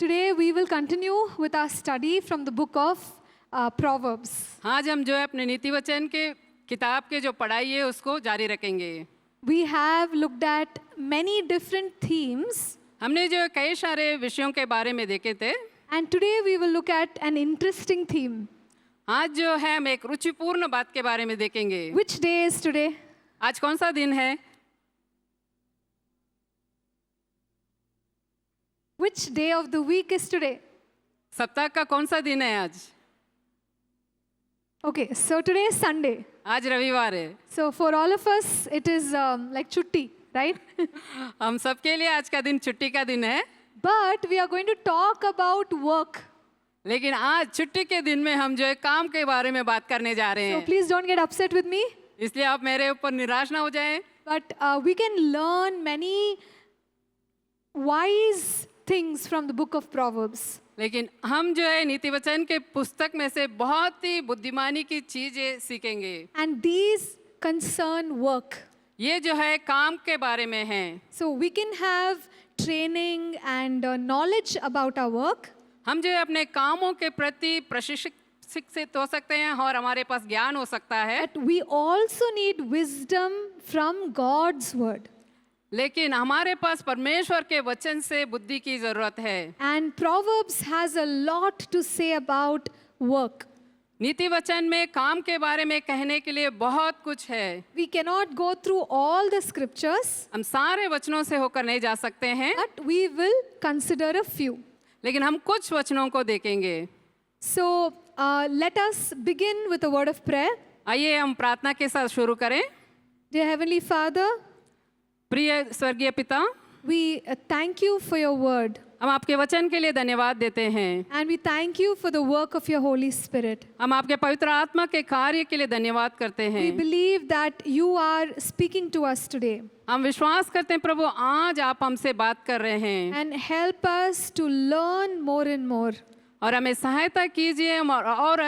Today we will continue with our study from the book of Proverbs. आज हम जो है अपने नीति वचन के किताब के जो पढ़ाई है उसको जारी रखेंगे। We have looked at many different themes, हमने जो कई सारे विषयों के बारे में देखे थे। and today we will look at an interesting theme. आज जो है हम एक रुचिपूर्ण बात के बारे में देखेंगे। Which day is today? आज कौन सा दिन है? Which day of the week is today? सप्ताह का कौन सा दिन है आज? Okay, so today is Sunday. आज रविवार है। So for all of us, it is like chutti, right? हम सबके लिए आज का दिन छुट्टी का दिन है। But we are going to talk about work. लेकिन आज छुट्टी के दिन में हम जो है काम के बारे में बात करने जा रहे So हैं। please don't get upset with me. इसलिए आप मेरे ऊपर निराश ना हो जाएं। But we can learn many wise things from the book of Proverbs. लेकिन हम जो है नीति वचन के पुस्तक में से बहुत ही बुद्धिमानी की चीजें सीखेंगे। And these concern work. ये जो है काम के बारे में है। So we can have training and knowledge about our work. हम जो है अपने कामों के प्रति प्रशिक्षित हो सकते हैं और हमारे पास ज्ञान हो सकता है। But we also need wisdom from God's word. लेकिन हमारे पास परमेश्वर के वचन से बुद्धि की जरूरत है। And Proverbs has a lot to say about work. नीति वचन में काम के बारे में कहने के लिए बहुत कुछ है। We cannot go through all the scriptures, हम सारे वचनों से होकर नहीं जा सकते हैं, but we will consider a few. लेकिन हम कुछ वचनों को देखेंगे। So let us begin with a word of prayer. आइए हम प्रार्थना के साथ शुरू करें। Dear Heavenly Father, प्रिय स्वर्गीय पिता, we thank you for your word. हम आपके वचन के लिए धन्यवाद देते हैं। And we thank you for the work of your Holy Spirit. हम आपके पवित्र आत्मा के कार्य के लिए धन्यवाद करते We हैं। believe that you are speaking to us today. हम विश्वास करते हैं प्रभु आज आप हमसे बात कर रहे हैं And help us to learn more and more, और हमें सहायता कीजिए हम और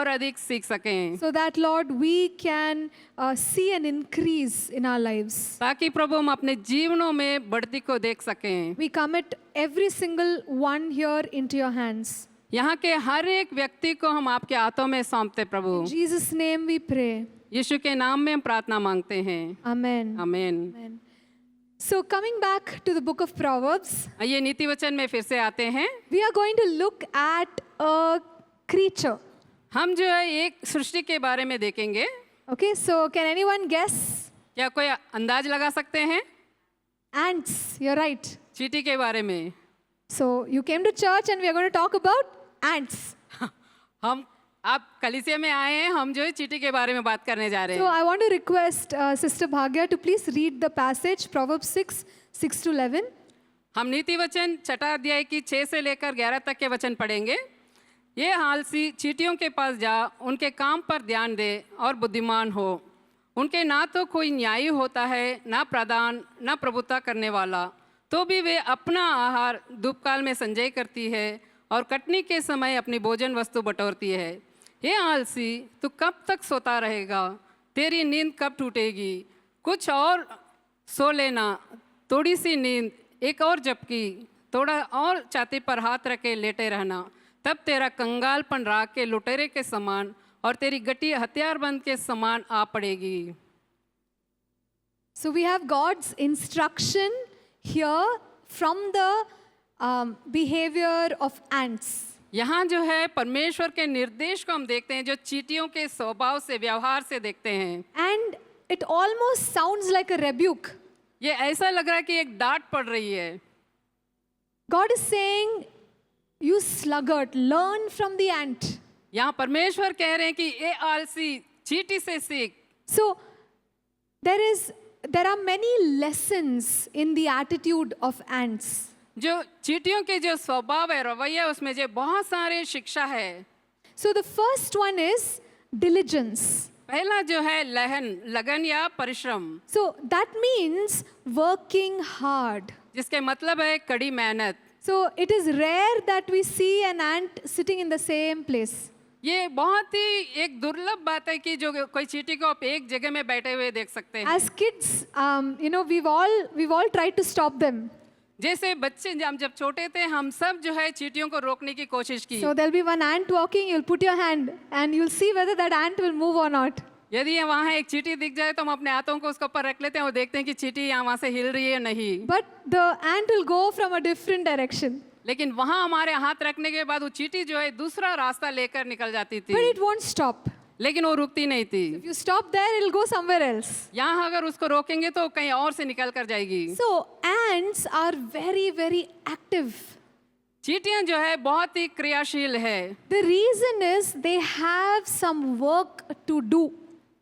अधिक सीख सकें, so that Lord, we can see an increase in our lives. ताकि प्रभु हम अपने जीवनों में बढ़ती को देख सकें। We commit every single one here into your hands. यहाँ के हर एक व्यक्ति को हम आपके हाथों में सौंपते प्रभु। In Jesus' name we pray. यीशु के नाम में हम प्रार्थना मांगते हैं, Amen. आमीन। Amen. So coming back to the book of Proverbs, आइए नीति वचन में फिर से आते हैं। we are going to look at a creature. हम जो है एक सृष्टि के बारे में देखेंगे। Okay, so can anyone guess? क्या कोई अंदाज लगा सकते हैं? Ants, you're right. चींटी के बारे में। So you came to church and we are going to talk about ants. आप कलीसिया में आए हैं, हम जो है चींटी के बारे में बात करने जा रहे So हैं। I want to request Sister Bhagya to please read the passage, Proverbs 6 to 11. हम नीति वचन छठा अध्याय की 6 से लेकर 11 तक के वचन पढ़ेंगे। ये आलसी चींटियों के पास जा, उनके काम पर ध्यान दे और बुद्धिमान हो। उनके ना तो कोई न्यायी होता है, ना प्रधान, ना प्रभुता करने वाला, तो भी वे अपना आहार धूपकाल में संचय करती है और कटनी के समय अपनी भोजन वस्तु बटोरती है। हे आलसी, तू कब तक सोता रहेगा? तेरी नींद कब टूटेगी? कुछ और सो लेना, थोड़ी सी नींद, एक और झपकी, थोड़ा और छाती पर हाथ रखे लेटे रहना। तब तेरा कंगालपन राख के लुटेरे के समान और तेरी गटी हथियारबंद के समान आ पड़ेगी। So we have God's instruction here from the behavior of ants. यहाँ जो है परमेश्वर के निर्देश को हम देखते हैं, जो चींटियों के स्वभाव से, व्यवहार से देखते हैं। And it almost sounds like a rebuke. ये ऐसा लग रहा है कि एक डांट पड़ रही है। God is saying, you sluggard, learn from the ant. यहाँ परमेश्वर कह रहे हैं कि ये आलसी चींटी से सीख। So there are many lessons in the attitude of ants. जो चींटियों के जो स्वभाव है, रवैया, उसमें जो बहुत सारे शिक्षा है। So the first one is diligence. पहला जो है लगन या परिश्रम, So that means working hard. जिसके मतलब है कड़ी मेहनत। So it is rare that we see an ant sitting in the same place. ये बहुत ही एक दुर्लभ बात है कि जो कोई चींटी को आप एक जगह में बैठे हुए देख सकते हैं। As kids, we've all tried to stop them. जैसे बच्चे जब छोटे थे हम सब जो है चींटियों को रोकने की कोशिश की। So there'll be one ant walking, you'll put your hand and you'll see whether that ant will move or not. यदि ये वहाँ एक चींटी दिख जाए तो हम अपने हाथों को उसके ऊपर रख लेते हैं और देखते हैं कि चींटी यहाँ वहाँ से हिल रही है नहीं। But the ant will go from a different direction. लेकिन वहाँ हमारे हाथ रखने के बाद वो चींटी जो है दूसरा रास्ता लेकर निकल जाती But थी, it won't stop. लेकिन वो रुकती नहीं थी। If you stop there, it'll go somewhere else. यहाँ अगर उसको रोकेंगे तो कहीं और से निकल कर जाएगी। So ants are very, very active. चींटियाँ जो है बहुत ही क्रियाशील है। The reason is they have some work to do.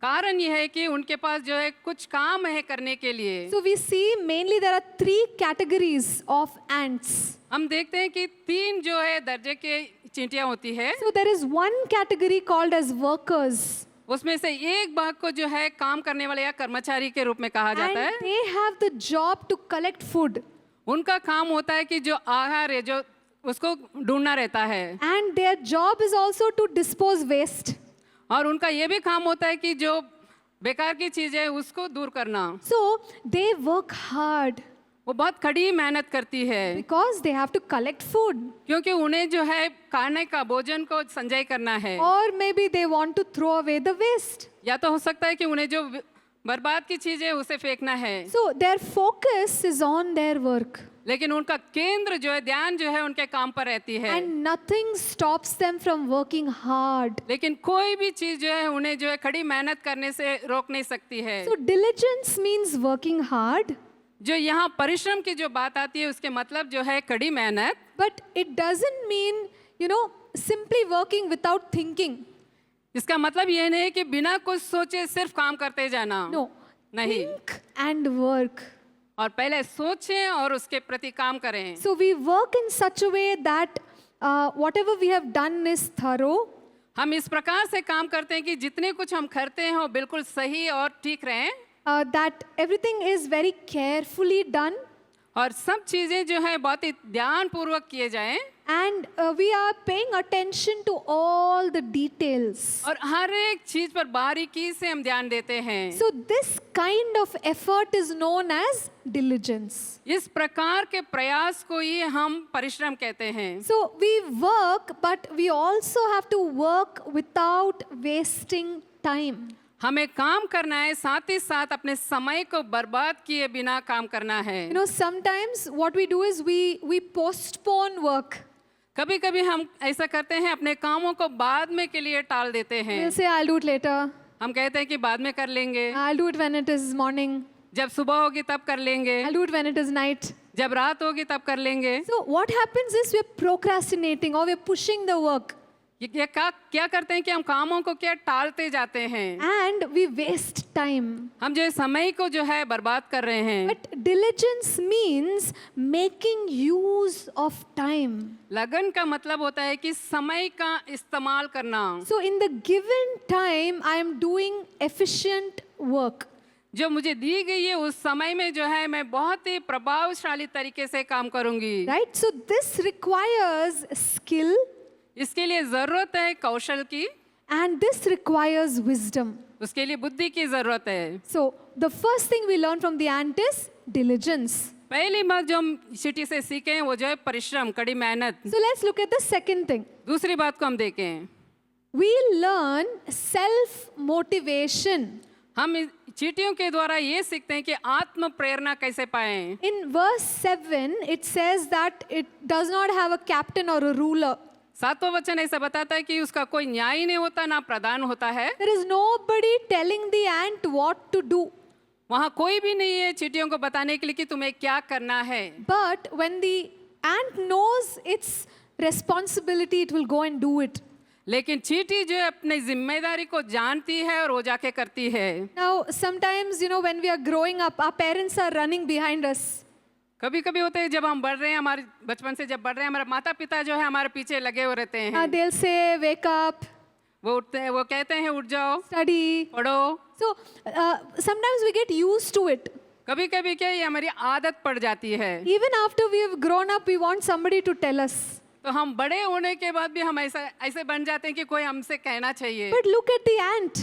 कारण यह है कि उनके पास जो है कुछ काम है करने के लिए। So we see mainly there are 3 categories of ants. हम देखते हैं कि 3 जो है दर्जे के चींटियाँ होती है। So there is one category called as workers. उसमें से एक भाग को जो है काम करने वाले या कर्मचारी के रूप में कहा जाता And है। they have the job to collect food. उनका काम होता है कि जो आहार है जो उसको ढूंढना रहता है, And their job is also to dispose waste. और उनका ये भी काम होता है कि जो बेकार की चीज है उसको दूर करना। So they work hard वो बहुत कड़ी मेहनत करती है because they have to collect food. क्योंकि उन्हें जो है खाने का भोजन को संचय करना है, Or maybe they want to throw away the waste. या तो हो सकता है कि उन्हें जो बर्बाद की चीज है उसे फेंकना है। So their focus is on their work. लेकिन उनका केंद्र जो है ध्यान जो है उनके काम पर रहती है। And nothing stops them from working hard. लेकिन कोई भी चीज जो है उन्हें जो है कड़ी मेहनत करने से रोक नहीं सकती है। So diligence means working hard, जो यहाँ परिश्रम की जो बात आती है उसके मतलब जो है कड़ी मेहनत, but it doesn't mean, simply working without thinking. इसका मतलब ये नहीं है कि बिना कुछ सोचे सिर्फ काम करते जाना। No. नहीं, Think and work. और पहले सोचें और उसके प्रति काम करें। So we work in such a way that whatever we have done is thorough. हम इस प्रकार से काम करते हैं कि जितने कुछ हम करते हैं वो बिल्कुल सही और ठीक रहें, That everything is very carefully done, और सब चीजें जो है बहुत ही ध्यान पूर्वक किए जाएं, and we are paying attention to all the details. और हर एक चीज पर बारीकी से हम ध्यान देते हैं। So this kind of effort is known as diligence. इस प्रकार के प्रयास को ही हम परिश्रम कहते हैं। So we work, but we also have to work without wasting time. हमें काम करना है, साथ ही साथ अपने समय को बर्बाद किए बिना काम करना है। Sometimes what we do is we postpone work. कभी कभी हम ऐसा करते हैं, अपने कामों को बाद में के लिए टाल देते हैं। We'll say, I'll do it later. हम कहते हैं कि बाद में कर लेंगे, I'll do it when it is morning. जब सुबह होगी तब कर लेंगे, I'll do it when it is night. जब रात होगी तब कर लेंगे। So what happens is we're procrastinating or we're pushing the work. ये क्या करते हैं कि हम कामों को क्या टालते जाते हैं, And we waste time. हम जो समय को जो है बर्बाद कर रहे हैं। But diligence means making use of time. लगन का मतलब होता है कि समय का इस्तेमाल करना। So in the given time, I am doing efficient work. जो मुझे दी गई है उस समय में जो है मैं बहुत ही प्रभावशाली तरीके से काम करूंगी। Right? So this requires skill, इसके लिए जरूरत है कौशल की, and this requires wisdom. उसके लिए बुद्धि की जरूरत है। So the first thing we learn from the ant is diligence. पहली बात जो हम चींटी से सीखे हैं वो जो है परिश्रम, कड़ी मेहनत। So let's look at the second thing. दूसरी बात को हम देखें, We learn self-motivation. हम चींटियों के द्वारा ये सीखते हैं कि आत्म प्रेरणा कैसे पाएं। In verse 7, it says that it does not have a captain or a ruler. 7वां वचन ऐसा बताता है कि उसका कोई न्याय नहीं होता, ना प्रधान होता है। There is nobody telling the ant what to do. वहाँ कोई भी नहीं है चींटियों को बताने के लिए कि तुम्हें क्या करना है। But when the ant knows its responsibility, it will go and do it. लेकिन चींटी जो है अपनी जिम्मेदारी को जानती है और वो जाके करती है। Now, sometimes, when we are growing up, our parents are running behind us. कभी कभी होते हैं जब हम बढ़ रहे हैं, हमारे बचपन से जब बढ़ रहे हैं, हमारे माता पिता जो है हमारे पीछे लगे हुए रहते हैं। They'll say, wake up, वो उठते हैं, वो कहते हैं उठ जाओ, study. पढ़ो। So, sometimes we get used to it. कभी कभी क्या ये हमारी आदत पड़ जाती है। Even after we have grown up, we want somebody to tell us. तो हम बड़े होने के बाद भी हम ऐसे बन जाते हैं कि कोई हमसे कहना चाहिए। But look at the ant.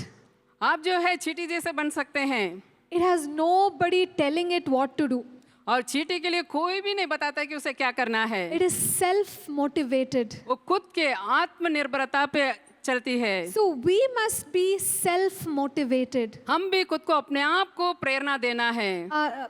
आप जो है चींटी जैसे बन सकते हैं। It has nobody telling it what to do. और चींटी के लिए कोई भी नहीं बताता कि उसे क्या करना है। It is self motivated. वो खुद के आत्मनिर्भरता पे चलती है। So we must be self motivated. हम भी खुद को अपने आप को प्रेरणा देना है।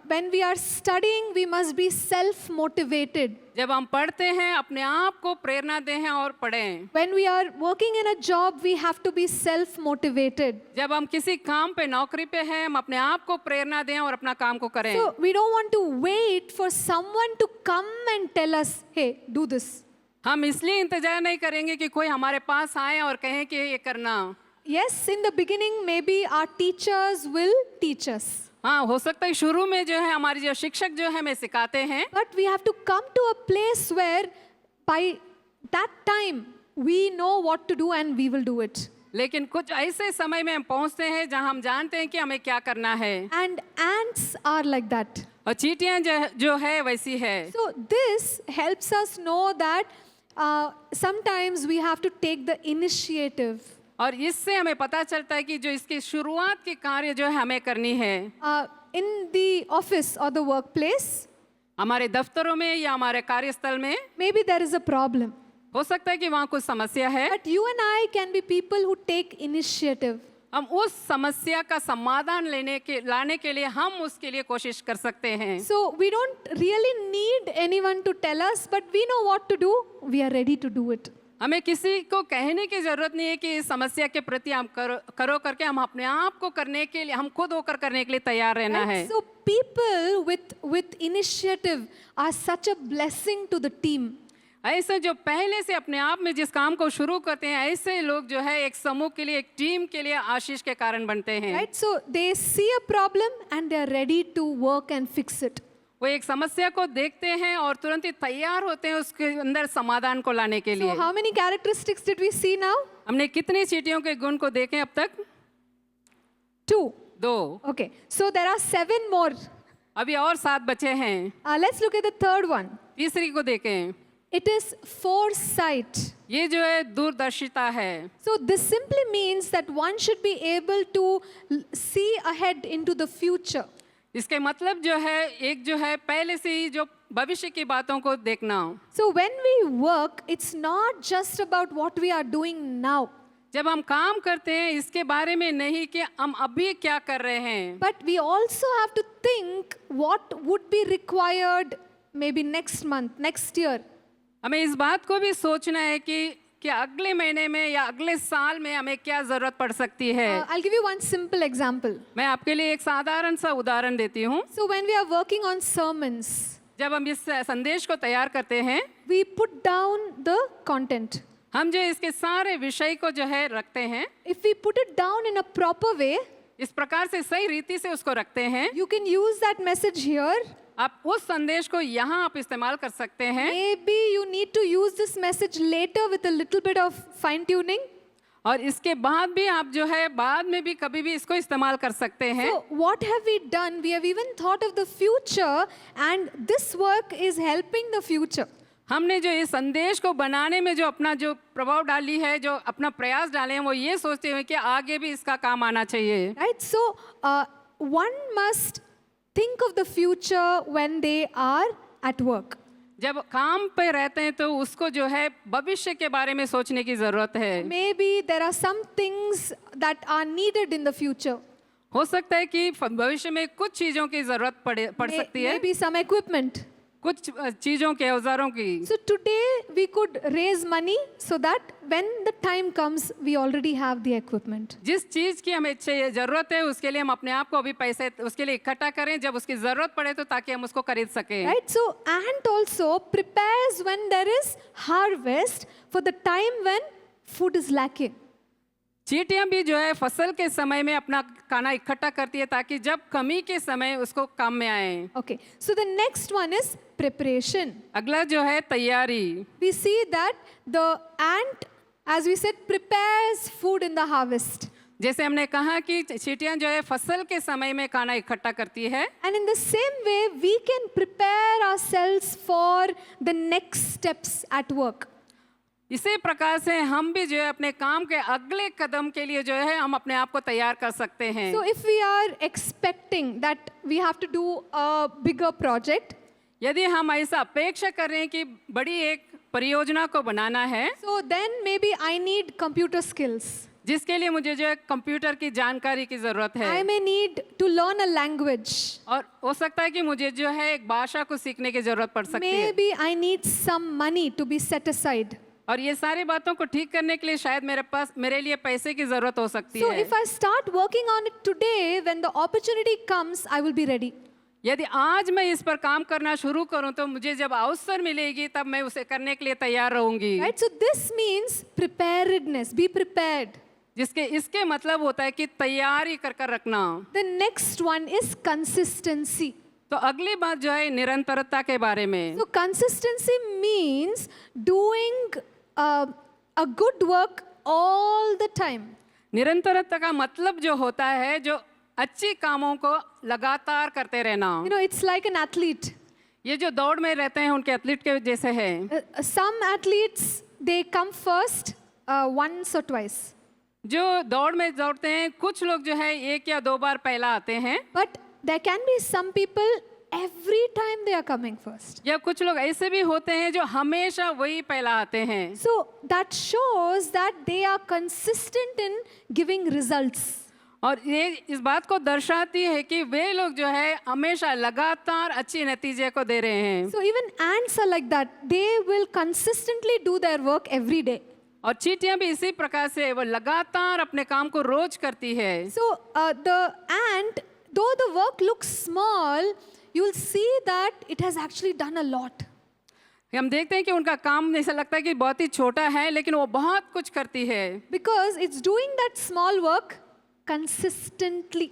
When we are studying, we must be self motivated. जब हम पढ़ते हैं अपने आप को प्रेरणा दें और पढ़ें। When we are working in a job, we have to be self motivated. जब हम किसी काम पे नौकरी पे हैं, हम अपने आप को प्रेरणा दें और अपना काम को करें। So we don't want to wait for someone to come and tell us, hey, do this. हम इसलिए इंतजार नहीं करेंगे कि कोई हमारे पास आए और कहें कि ये करना। Yes, in the beginning, maybe our teachers will teach us. हाँ, हो सकता है शुरू में जो है हमारे जो शिक्षक जो है हमें सिखाते हैं, But we have to come to a place where by that time we know what to do and we will do it. लेकिन कुछ ऐसे समय में हम पहुंचते हैं जहां हम जानते हैं कि हमें क्या करना है। And ants are like that. और चींटियां जो है वैसी है। So this helps us know that sometimes we have to take the initiative. और इससे हमें पता चलता है कि जो इसकी शुरुआत के कार्य जो है हमें करनी है। In the office or the workplace, हमारे दफ्तरों में या हमारे कार्यस्थल में maybe there is a problem. हो सकता है कि वहाँ कुछ समस्या है। But you and I can be people who take initiative. हम उस समस्या का समाधान लाने के लिए हम उसके लिए कोशिश कर सकते हैं। So we don't really need anyone to tell us, but we know what to do. We are ready to do it. हमें किसी को कहने की जरूरत नहीं है कि इस समस्या के प्रति हम करो करके हम अपने आप को करने के लिए हम खुद होकर करने के लिए तैयार रहना है। So people with initiative are such a blessing to the team. ऐसे जो पहले से अपने आप में जिस काम को शुरू करते हैं, ऐसे लोग जो है एक समूह के लिए, एक टीम के लिए आशीष के कारण बनते हैं। Right? So they see a problem and they are ready to work and fix it. वो एक समस्या को देखते हैं और तुरंत ही तैयार होते हैं उसके अंदर समाधान को लाने के लिए। So how many characteristics did we see now? हमने कितनी चींटियों के गुण को देखे अब तक? 2. 2। Okay. So there are 7 more. अभी और 7 बचे हैं। Let's look at the third one. तीसरी को देखें। It is foresight. ये जो है दूरदर्शिता है। So this simply means that one should be able to see ahead into the future. इसके मतलब जो है एक जो है पहले से ही जो भविष्य की बातों को देखना। So when we work, it's not just about what we are doing now. जब हम काम करते हैं इसके बारे में नहीं कि हम अभी क्या कर रहे हैं, But we also have to think what would be required maybe next month, next year. हमें इस बात को भी सोचना है कि अगले महीने में या अगले साल में हमें क्या जरूरत पड़ सकती है। I'll give you one simple example. मैं आपके लिए एक साधारण सा उदाहरण देती हूँ। So when we are working on sermons, जब हम इस संदेश को तैयार करते हैं, we put down the content. हम जो इसके सारे विषय को जो है रखते हैं, If we put it down in a proper way, इस प्रकार से सही रीति से उसको रखते हैं, you can use that message here. आप उस संदेश को यहाँ आप इस्तेमाल कर सकते हैं। Maybe you need to use this message later with a little bit of fine tuning. और इसके बाद भी आप जो है बाद में भी कभी भी इसको इस्तेमाल कर सकते हैं। So what have we done? We have even thought of the future, and this work is helping the future. हमने जो इस संदेश को बनाने में जो अपना जो प्रभाव डाली है, जो अपना प्रयास डाले हैं, वो ये सोचते हैं कि आगे भी इसका काम आना चाहिए। Right? So one must think of the future when they are at work. जब काम पे रहते हैं तो उसको जो है भविष्य के बारे में सोचने की जरूरत है। Maybe there are some things that are needed in the future. हो सकता है कि भविष्य में कुछ चीजों की जरूरत पड़ सकती है, Maybe some equipment. कुछ चीजों के औजारों की। So today we could raise money so that when the time comes, we already have the equipment. जिस चीज की हमें जरूरत है उसके लिए हम अपने आप को अभी पैसे उसके लिए इकट्ठा करें, जब उसकी जरूरत पड़े तो ताकि हम उसको खरीद सकें। Right? So ant also prepares when there is harvest for the time when food is lacking. चींटियां भी जो है फसल के समय में अपना खाना इकट्ठा करती है ताकि जब कमी के समय उसको काम में आए। Okay. So the next one is preparation. अगला जो है तैयारी। We see that the ant, as we said, prepares food in the harvest. जैसे हमने कहा कि चींटियां जो है फसल के समय में खाना इकट्ठा करती है, And in the same way, we can prepare ourselves for the next steps at work. इसी प्रकार से हम भी जो है अपने काम के अगले कदम के लिए जो है हम अपने आप को तैयार कर सकते हैं। So if we are expecting that we have to do a bigger project, यदि हम ऐसा अपेक्षा कर रहे हैं कि बड़ी एक परियोजना को बनाना है, so then maybe I need computer skills. जिसके लिए मुझे जो है कंप्यूटर की जानकारी की जरूरत है, I may need to learn a language. और हो सकता है कि मुझे जो है एक भाषा को सीखने की जरूरत पड़ सकती है। Maybe I need some money to be set aside. और ये सारी बातों को ठीक करने के लिए शायद मेरे लिए पैसे की जरूरत हो सकती So है। if I start working on it today, when the opportunity comes, I will be ready. यदि आज मैं इस पर काम करना शुरू करूं तो मुझे जब अवसर मिलेगी तब मैं उसे करने के लिए तैयार रहूंगी। Right? So this means preparedness. Be prepared. इसके मतलब होता है कि तैयारी कर कर रखना। The next one is consistency. तो अगली बात जो है निरंतरता के बारे में। So consistency means doing a good work all the time. निरंतरता का मतलब जो होता है जो अच्छी कामों को लगातार करते रहना। You know, it's like an athlete. ये जो दौड़ में रहते हैं उनके एथलीट के जैसे है। Some athletes, they come first once or twice. जो दौड़ में दौड़ते हैं कुछ लोग जो है एक या दो बार पहला आते हैं, But there can be some people every time they are coming first. या कुछ लोग ऐसे भी होते हैं जो हमेशा वही पहला आते हैं। So that shows that they are consistent in giving results. और ये इस बात को दर्शाती है कि वे लोग जो है हमेशा लगातार अच्छी नतीजे को दे रहे हैं। So even ants are like that. They will consistently do their work every day. और चींटियां भी इसी प्रकार से वो लगातार अपने काम को रोज करती है। So the ant, though the work looks small, you will see that it has actually done a lot. हम देखते हैं कि उनका काम ऐसा लगता है कि बहुत ही छोटा है, लेकिन वो बहुत कुछ करती है। Because it's doing that small work consistently.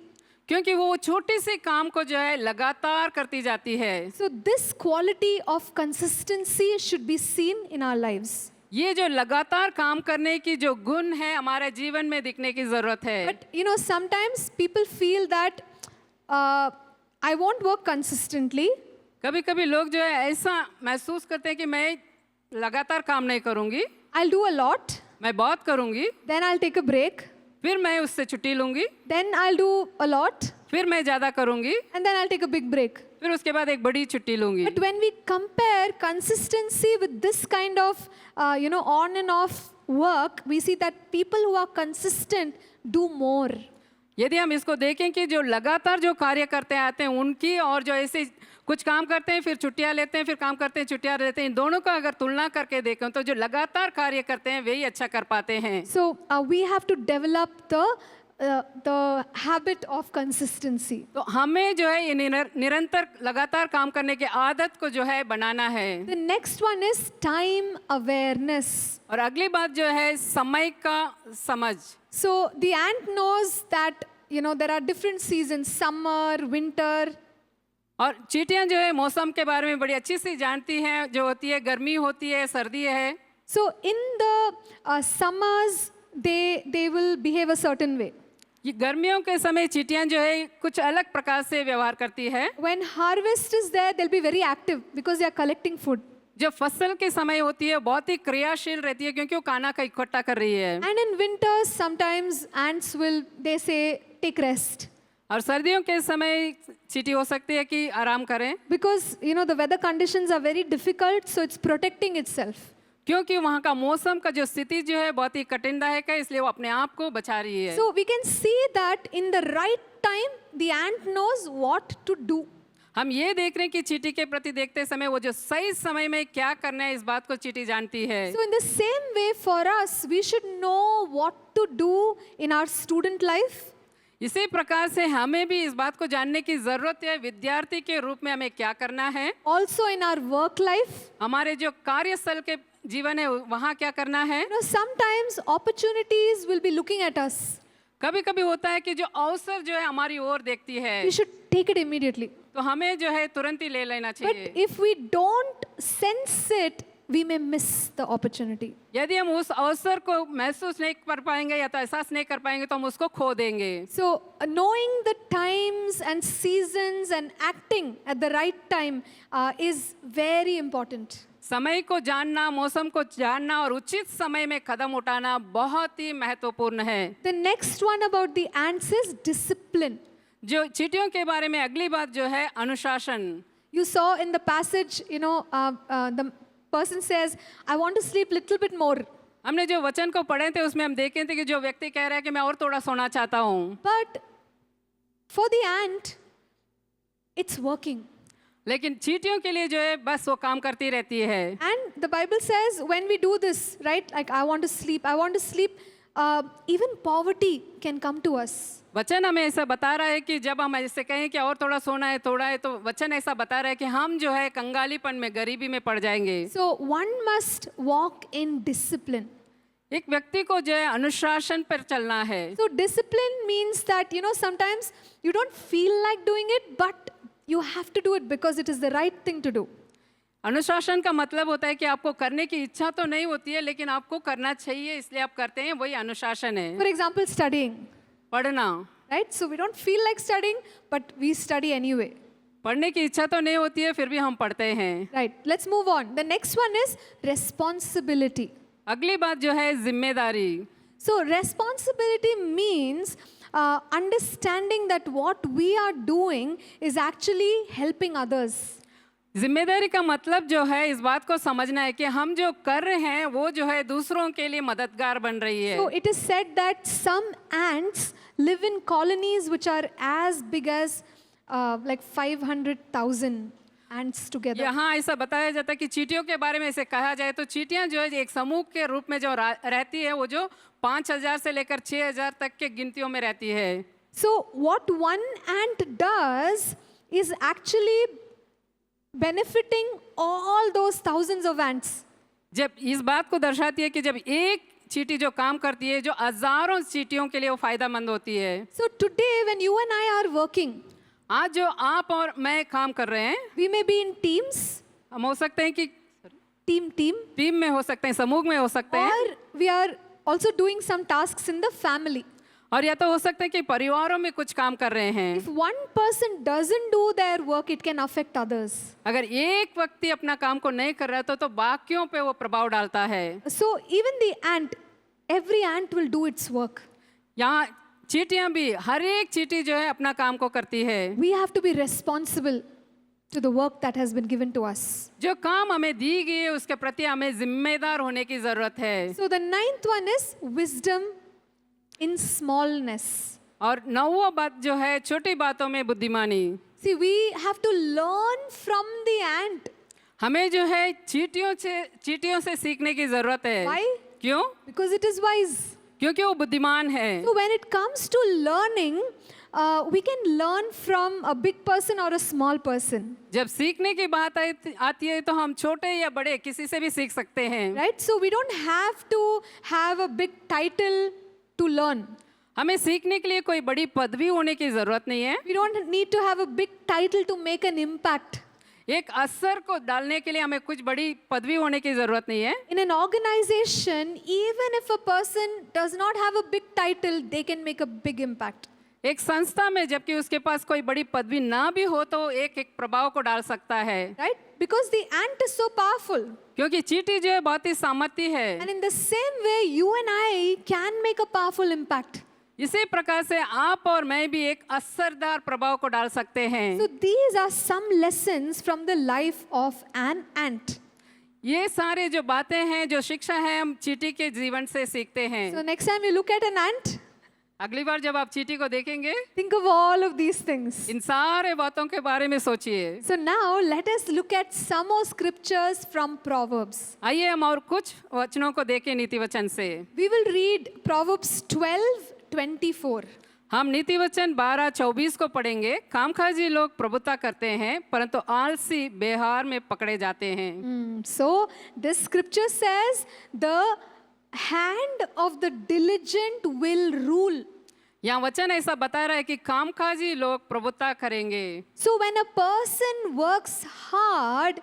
क्योंकि वो छोटे से काम को जो है लगातार करती जाती है। So this quality of consistency should be seen in our lives. ये जो लगातार काम करने की जो गुण है हमारे जीवन में दिखने की जरूरत है। But you know, sometimes people feel that I won't work consistently. कभी-कभी लोग जो है ऐसा महसूस करते हैं कि मैं लगातार काम नहीं करूंगी, I'll do a lot, मैं बहुत करूंगी, then I'll take a break, फिर मैं उससे छुट्टी लूंगी, then I'll do a lot, फिर मैं ज्यादा करूंगी, and then I'll take a big break. फिर उसके बाद एक बड़ी छुट्टी लूंगी। But when we compare consistency with this kind of, on and off work, we see that people who are consistent do more. यदि हम इसको देखें कि जो लगातार जो कार्य करते आते हैं उनकी और जो ऐसे कुछ काम करते हैं फिर छुट्टियां लेते हैं, फिर काम करते हैं छुट्टियां लेते हैं, इन दोनों का अगर तुलना करके देखें तो जो लगातार कार्य करते हैं वही अच्छा कर पाते हैं। So we have to develop the habit of consistency. तो हमें जो है ये निरंतर लगातार काम करने की आदत को जो है बनाना है। The next one is time awareness. और अगली बात जो है समय का समझ। So the ant knows that there are different seasons, summer, winter. और चींटियां जो है मौसम के बारे में बड़ी अच्छी सी जानती हैं, जो होती है गर्मी होती है, सर्दी है। So in the summers they will behave a certain way. ये गर्मियों के समय चींटियां जो है कुछ अलग प्रकार से व्यवहार करती है। When harvest is there, they'll be very active because they are collecting food. जो फसल के समय होती है बहुत ही क्रियाशील रहती है क्योंकि वो खाना का इकट्ठा कर रही है। And in winters, sometimes ants will, they say, take rest. और सर्दियों के समय चींटी हो सकती है कि आराम करें, Because the weather conditions are very difficult, so it's protecting itself. क्योंकि वहाँ का मौसम का जो स्थिति जो है बहुत ही कठिनदायक है, इसलिए वो अपने आप को बचा रही है। So we can see that in the right time, the ant knows what to do. हम ये देख रहे हैं कि चींटी के प्रति देखते समय वो जो सही समय में क्या करना है इस बात को चींटी जानती है। So in the same way for us, we should know what to do in our student life. इसी प्रकार से हमें भी इस बात को जानने की जरूरत है विद्यार्थी के रूप में हमें क्या करना है। Also in our work life. हमारे जो कार्यस्थल के जीवन है वहाँ क्या करना है। Sometimes opportunities will be looking at us. कभी कभी होता है कि जो अवसर जो है हमारी ओर देखती है, We should take it immediately. तो हमें जो है तुरंत ही ले लेना But चाहिए। if we don't sense it, we may miss the opportunity. यदि हम उस अवसर को महसूस नहीं कर पाएंगे या तो एहसास नहीं कर पाएंगे तो हम उसको खो देंगे। So knowing the times and seasons and acting at the right time is very important. समय को जानना, मौसम को जानना और उचित समय में कदम उठाना बहुत ही महत्वपूर्ण है। The next one about the ants is discipline. जो चींटियों के बारे में अगली बात जो है अनुशासन। You saw in the passage, the person says, I want to sleep little bit more. हमने जो वचन को पढ़े थे उसमें हम देखे थे कि जो व्यक्ति कह रहा है कि मैं और थोड़ा सोना चाहता हूँ, But for the ant, it's working. लेकिन चींटियों के लिए जो है बस वो काम करती रहती है। And the Bible says when we do this, right, like I want to sleep, even poverty can come to us. वचन हमें ऐसा बता रहा है कि जब हम ऐसे कहें कि और थोड़ा सोना है, थोड़ा है, तो वचन ऐसा बता रहा है कि हम जो है कंगालीपन में, गरीबी में पड़ जाएंगे। So one must walk in discipline. एक व्यक्ति को जो है अनुशासन पर चलना है। So discipline means that, sometimes you don't feel like doing it, but you have to do it because it is the right thing to do. अनुशासन का मतलब होता है कि आपको करने की इच्छा तो नहीं होती है, लेकिन आपको करना चाहिए इसलिए आप करते हैं, वही अनुशासन है। For example, studying, पढ़ना, right? So we don't feel like studying, but we study anyway. पढ़ने की इच्छा तो नहीं होती है, फिर भी हम पढ़ते हैं। Right. Let's move on. The next one is responsibility. अगली बात जो है जिम्मेदारी। So responsibility means understanding that what we are doing is actually helping others. जिम्मेदारी का मतलब जो है इस बात को समझना है कि हम जो कर रहे हैं वो जो है दूसरों के लिए मददगार बन रही है। So it is said that some ants live in colonies which are as big as like 500,000 ants together. यहाँ ऐसा बताया जाता है कि चींटियों के बारे में ऐसे कहा जाए तो चींटियां जो है एक समूह के रूप में जो रहती है वो जो 5,000 से लेकर 6,000 तक के गिनतियों में रहती है। So what one ant does is actually benefiting all those thousands of ants. जब इस बात को दर्शाती है कि जब एक चींटी जो काम करती है जो हजारों चींटियों के लिए वो फायदेमंद होती है। So today when you and I are working, आज जो आप और मैं काम कर रहे हैं, we may be in teams, हम हो सकते हैं कि टीम में हो सकते हैं, समूह में हो सकते हैं, or we are also doing some tasks in the family. और या तो हो सकता है कि परिवारों में कुछ काम कर रहे हैं। If one person doesn't do their work, it can affect others. अगर एक व्यक्ति अपना काम को नहीं कर रहा तो बाकियों पे वो प्रभाव डालता है। So even the ant, every ant will do its work. यहाँ चींटियां भी, हर एक चींटी जो है अपना काम को करती है। We have to be responsible to the work that has been given to us. जो काम हमें दी गई है उसके प्रति हमें जिम्मेदार होने की जरूरत है। So the ninth one is wisdom in smallness. और नौवां बात जो है छोटी बातों में बुद्धिमानी। See, we have to learn from the ant. हमें जो है चींटियों से सीखने की जरूरत है। Why? क्यों? Because it is wise. क्योंकि वो बुद्धिमान है। So when it comes to learning, we can learn from a big person or a small person. जब सीखने की बात आती है तो हम छोटे या बड़े किसी से भी सीख सकते हैं। Right? So we don't have to have a big title to learn. हमें सीखने के लिए कोई बड़ी पदवी होने की जरूरत नहीं है। We don't need to have a big title to make an impact. एक असर को डालने के लिए हमें कुछ बड़ी पदवी होने की जरूरत नहीं है। In an organization, even if a person does not have a big title, they can make a big impact. एक संस्था में जबकि उसके पास कोई बड़ी पदवी ना भी हो तो एक प्रभाव को डाल सकता है। Right? Because the ant is so powerful. क्योंकि चींटी जो है बहुत ही सामर्थ्य है। And in the same way, you and I can make a powerful impact. इसी प्रकार से आप और मैं भी एक असरदार प्रभाव को डाल सकते हैं। So these are some lessons from the life of an ant. ये सारे जो बातें हैं, जो शिक्षा है, हम चींटी के जीवन से सीखते हैं। So next time you look at an ant, अगली बार जब आप चींटी को देखेंगे, think of all of these things. इन सारे बातों के बारे में सोचिए। So now let us look at some more scriptures from Proverbs. आइए हम और कुछ वचनों को देखें नीति वचन से। We will read Proverbs 12:24. हम नीति वचन 12:24 को पढ़ेंगे। कामकाजी लोग प्रभुता करते हैं परंतु आलसी बेहार में पकड़े जाते हैं। So this scripture says the hand of the diligent will rule. यहाँ वचन ऐसा बता रहा है कि कामकाजी लोग प्रभुता करेंगे। So when a person works hard,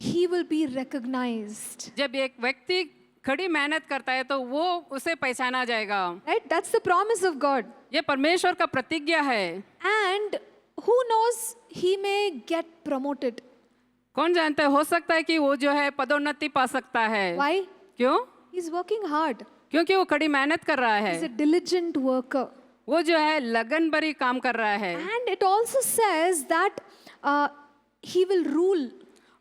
he will be recognized. जब एक व्यक्ति कड़ी मेहनत करता है तो वो उसे पहचाना जाएगा। Right? That's the promise of God. ये परमेश्वर का प्रतिज्ञा है। And who knows, he may get promoted. कौन जानता है, हो सकता है कि वो जो है पदोन्नति पा सकता है। Why? क्यों? He's working hard. क्योंकि वो कड़ी मेहनत कर रहा He's a है, diligent worker. वो जो है लगन भरी काम कर रहा है। And it also says that he will rule.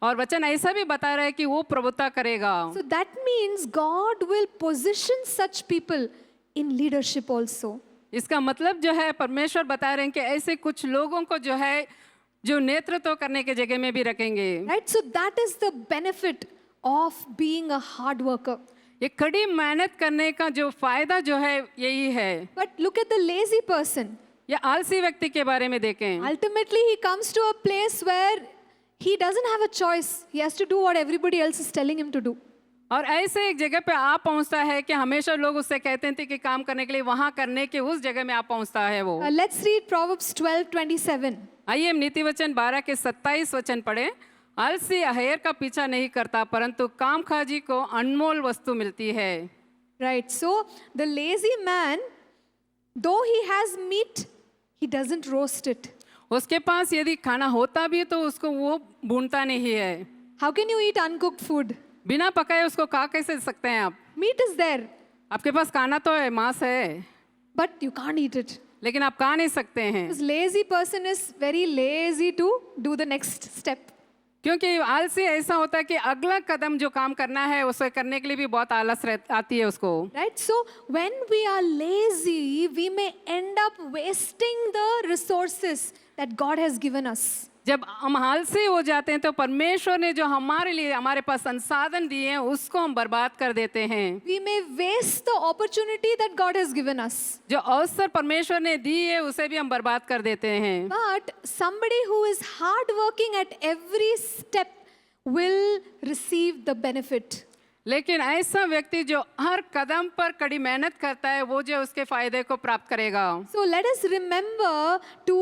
और वचन ऐसा भी बता रहा है कि वो प्रभुता करेगा। So that means God will position such people in leadership also. इसका मतलब जो है परमेश्वर बता रहे हैं कि ऐसे कुछ लोगों को जो है जो नेतृत्व करने के जगह में भी रखेंगे। Right? So that is the benefit of being a hard worker. ये कड़ी मेहनत करने का जो फायदा जो है यही है। But look at the lazy person. या आलसी व्यक्ति के बारे में देखें, Ultimately, he comes to a place where he doesn't have a choice. He has to do what everybody else is telling him to do. और ऐसे एक जगह पे आप पहुंचता है कि हमेशा लोग उससे कहते थे कि काम करने के लिए, वहां करने के उस जगह में आप पहुंचता है वो। Let's read Proverbs 12:27. आइए हम नीति वचन 12 के 27 वचन पढ़े। आलसी अहेर का पीछा नहीं करता, परंतु कामकाजी को अनमोल वस्तु मिलती है। Right. So the lazy man, though he has meat, he doesn't roast it. उसके पास यदि खाना होता भी तो उसको वो भूनता नहीं है। How can you eat uncooked food? बिना पकाए उसको खा कैसे सकते हैं आप? Meat is there, आपके पास खाना तो है, मांस है, but you can't eat it. लेकिन आप खा नहीं सकते हैं, This lazy person is very lazy to do the next step. क्योंकि आलसी ऐसा होता है कि अगला कदम जो काम करना है उसे करने के लिए भी बहुत आलस आती है उसको। Right? So when we are lazy, we may end up wasting the resources that God has given us. जब हम आलसी हो जाते हैं तो परमेश्वर ने जो हमारे लिए हमारे पास संसाधन दिए हैं उसको हम बर्बाद कर देते हैं। We may waste the opportunity that God has given us. जो अवसर परमेश्वर ने दी है उसे भी हम बर्बाद कर देते हैं। But somebody who is hardworking at every step will receive the benefit. लेकिन ऐसा व्यक्ति जो हर कदम पर कड़ी मेहनत करता है वो जो उसके फायदे को प्राप्त करेगा। So let us remember to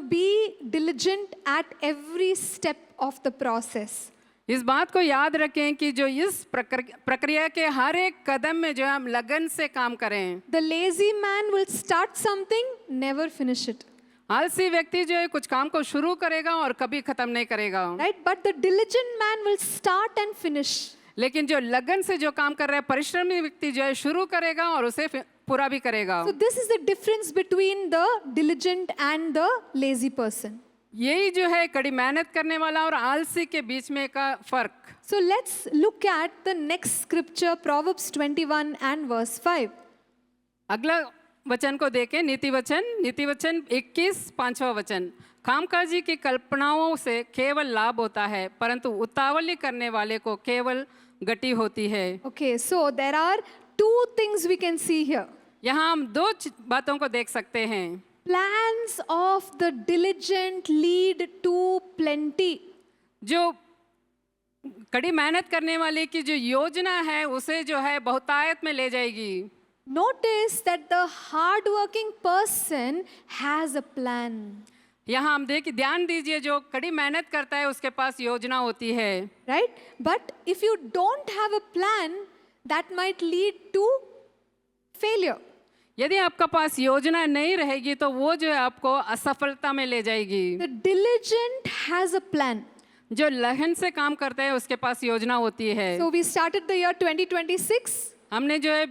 be diligent at every step of the process. इस बात को याद रखें कि जो इस प्रक्रिया के हर एक कदम में जो हम लगन से काम करें। The lazy man will start something, never finish it. आलसी व्यक्ति जो है कुछ काम को शुरू करेगा और कभी खत्म नहीं करेगा। Right? But the diligent man will start and finish. लेकिन जो लगन से जो काम कर रहा है परिश्रमी व्यक्ति जो है शुरू करेगा और उसे पूरा भी करेगा। So this is the difference between the diligent and the lazy person. यही जो है कड़ी मेहनत करने वाला और आलसी के बीच में का फर्क। So let's look at the next scripture, Proverbs 21 and verse 5. अगला वचन को देखें, नीति वचन 21 5वां वचन। कामकाजी की कल्पनाओं से केवल लाभ होता है, परंतु उतावली करने वाले को केवल गति होती है। Okay, so there are two things we can see here. यहाँ हम दो बातों को देख सकते हैं। Plans of the diligent lead to plenty. जो कड़ी मेहनत करने वाले की जो योजना है उसे जो है बहुतायत में ले जाएगी। Notice that the hardworking person has a plan. यहाँ हम ध्यान दीजिए, जो कड़ी मेहनत करता है उसके पास योजना होती है। Right? But if you don't have a plan, that might lead to failure. यदि आपका पास योजना नहीं रहेगी तो वो जो है आपको असफलता में ले जाएगी। The diligent has a plan. जो लगन से काम करता है उसके पास योजना होती है। So we started the year 2026. हमने जो है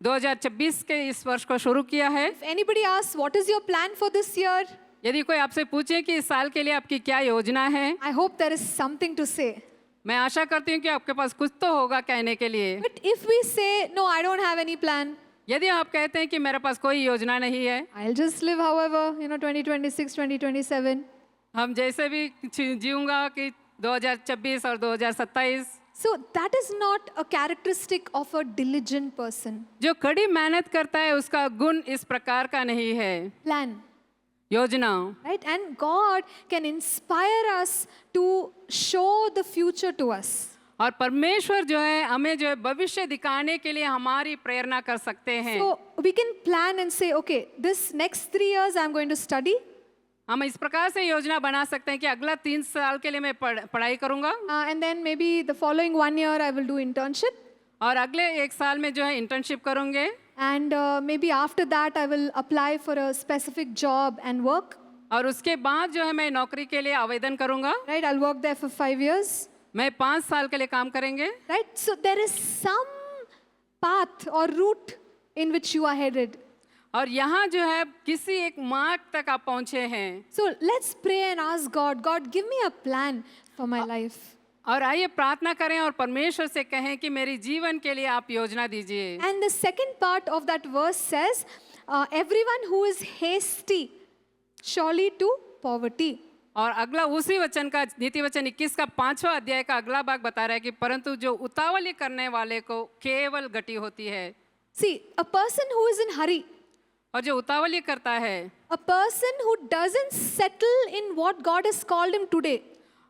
2026 के इस वर्ष को शुरू किया है। If anybody asks, what is your plan for this year? यदि कोई आपसे पूछे कि इस साल के लिए आपकी क्या योजना है, I hope there is something to say. मैं आशा करती हूँ कि आपके पास कुछ तो होगा कहने के लिए। But if we say, no, I don't have any plan, यदि आप कहते हैं कि मेरे पास कोई योजना नहीं है, I'll just live however, 2026, 2027. हम जैसे भी जीऊंगा कि 2026 और 2027। So that is not a characteristic of a diligent person. जो कड़ी मेहनत करता है उसका गुण इस प्रकार का नहीं है। Plan. योजना। Right? And God can inspire us to show the future to us. और परमेश्वर जो है हमें जो है भविष्य दिखाने के लिए हमारी प्रेरणा कर सकते हैं। So we can plan and say, okay, this next 3 years I'm going to study. हम इस प्रकार से योजना बना सकते हैं कि अगला 3 साल के लिए मैं पढ़ाई करूंगा, And then maybe the following 1 year I will do internship. और अगले 1 साल में जो है internship करूंगे, And maybe after that I will apply for a specific job and work. और उसके बाद जो है मैं नौकरी के लिए आवेदन करूंगा, right? I'll work there for 5 years, मैं 5 साल के लिए काम करेंगे। right? So there is some path or route in which you are headed. और यहाँ जो है किसी एक मार्ग तक आप पहुंचे हैं। So let's pray and ask God, God, give me a plan for my life. और आइए प्रार्थना करें और परमेश्वर से कहें कि मेरी जीवन के लिए आप योजना दीजिए। And the second part of that verse says, everyone who is hasty, surely to poverty. और अगला उसी वचन का नीति वचन 21 का 5वां अध्याय का अगला भाग बता रहा है कि परंतु जो उतावली करने वाले को केवल गति होती है। See, a person who is in hurry, और जो उतावली करता है, a person who doesn't settle in what God has called him today,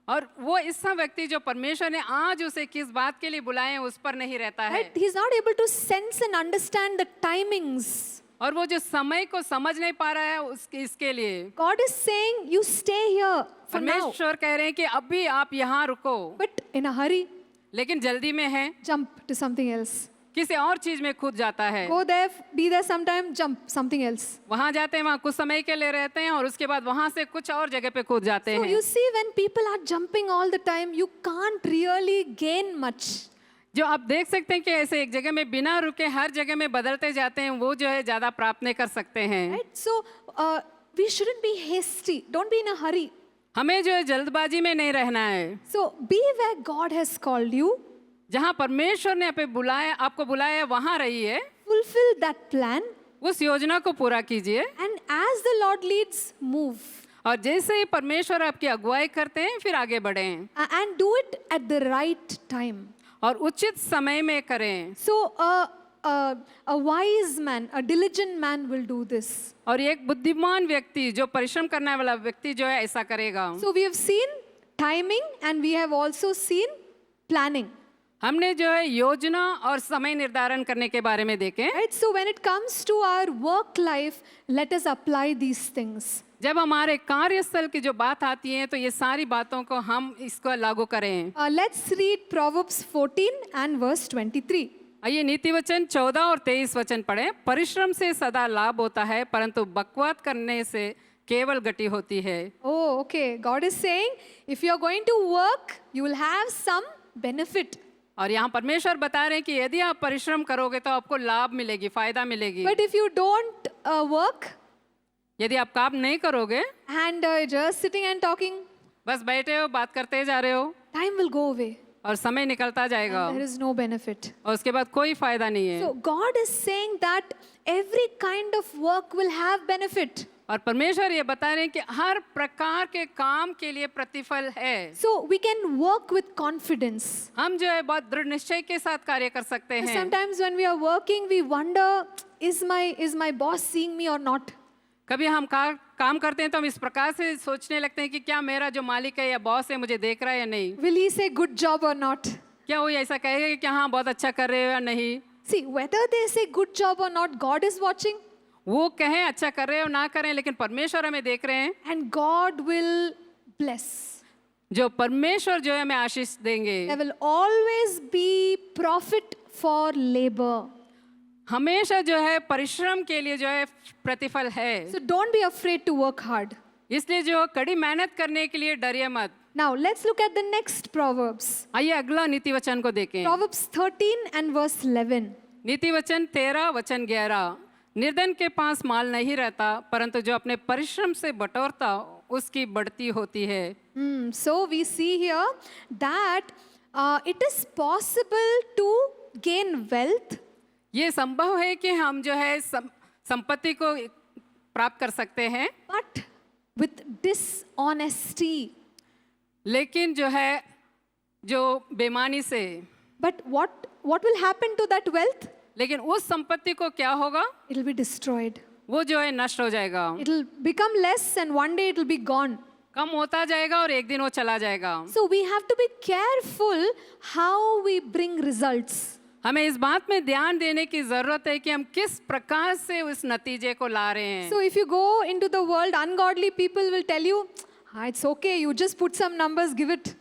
और वो ऐसा व्यक्ति जो परमेश्वर ने आज उसे किस बात के लिए बुलाए हैं उस पर नहीं रहता है, right? He's not able to sense and understand the timings. और वो जो समय को समझ नहीं पा रहा है इसके लिए God is saying, you stay here for now, परमेश्वर कह रहे हैं कि अभी आप यहाँ रुको, but in a hurry, लेकिन जल्दी में है, jump to something else. किसी और चीज में कूद जाता है। Go there, be there sometime, jump something else. वहां जाते हैं, वहां कुछ समय के लिए रहते हैं और उसके बाद वहां से कुछ और जगह पे कूद जाते So हैं। you see, when people are jumping all the time, you can't really gain much. जो आप देख सकते हैं कि ऐसे एक जगह में बिना रुके हर जगह में बदलते जाते हैं, वो जो है ज्यादा प्राप्त नहीं कर सकते हैं। Right? So we shouldn't be hasty. Don't be in a hurry. हमें जो है जल्दबाजी में नहीं रहना है। So be where God has called you. जहाँ परमेश्वर ने आपको बुलाया वहां रहिए, Fulfill that plan. उस योजना को पूरा कीजिए, And as the Lord leads, move. और जैसे ही परमेश्वर आपकी अगुवाई करते हैं फिर आगे बढ़ें And do it at the right time. और उचित समय में करें। So a wise man, a diligent man will do this. और एक बुद्धिमान व्यक्ति जो परिश्रम करने वाला व्यक्ति जो है ऐसा करेगा। So we have seen timing and we have also seen planning. हमने जो है योजना और समय निर्धारण करने के बारे में देखे। Right? So when it comes to our work life, let us apply these things. जब हमारे कार्यस्थल की जो बात आती है तो ये सारी बातों को हम इसको लागू करें। Let's read Proverbs 14 and verse 23. आइए नीति वचन 14 और 23 वचन पढ़ें। परिश्रम से सदा लाभ होता है, परंतु बकवाद करने से केवल गति होती है। Oh, okay. God is saying, if you are going to work, you will have some benefit. और यहाँ परमेश्वर बता रहे हैं कि यदि आप परिश्रम करोगे तो आपको लाभ मिलेगी, फायदा मिलेगी। But if you don't work यदि आप काम नहीं करोगे, and just sitting and talking, बस बैठे हो बात करते जा रहे हो, time will go away. और समय निकलता जाएगा There is no benefit. और उसके बाद कोई फायदा नहीं है। So God is saying that every kind of work will have benefit. और परमेश्वर ये बता रहे हैं कि हर प्रकार के काम के लिए प्रतिफल है। So we can work with confidence. हम जो है बहुत दृढ़ निश्चय के साथ कार्य कर सकते हैं। Sometimes when we are working, we wonder, is my boss seeing me or not? कभी हम काम करते हैं तो हम इस प्रकार से सोचने लगते हैं कि क्या मेरा जो मालिक है या बॉस है मुझे देख रहा है या नहीं। Will he say good job or not? क्या वो ऐसा कहेगा कि हाँ बहुत अच्छा कर रहे हो या नहीं। See, whether they say good job or not, God is watching. वो कहें अच्छा कर रहे हो ना करें, लेकिन परमेश्वर हमें देख रहे हैं। And God will bless. जो परमेश्वर जो है हमें आशीष देंगे। There will always be profit for labor. हमेशा जो है परिश्रम के लिए जो है प्रतिफल है। So don't be afraid to work hard. इसलिए जो कड़ी मेहनत करने के लिए डरिए मत। Now let's look at the next Proverbs. आइए अगला नीति वचन को देखें। Proverbs 13 and verse 11. नीति वचन 13 वचन 11। निर्धन के पास माल नहीं रहता, परंतु जो अपने परिश्रम से बटोरता उसकी बढ़ती होती है। So we see here that it is possible to gain wealth. ये संभव है कि हम जो है संपत्ति को प्राप्त कर सकते हैं, But with dishonesty. लेकिन जो है जो बेईमानी से। But what will happen to that wealth? लेकिन उस संपत्ति को क्या होगा? It will be destroyed. वो जो है नष्ट हो जाएगा, It will become less and one day it will be gone. कम होता जाएगा और एक दिन वो चला जाएगा। So we have to be careful how we bring results. हमें इस बात में ध्यान देने की जरूरत है कि हम किस प्रकार से उस नतीजे को ला रहे हैं। So if you go into the world, ungodly people will tell you, it's okay, you just put some numbers, give it.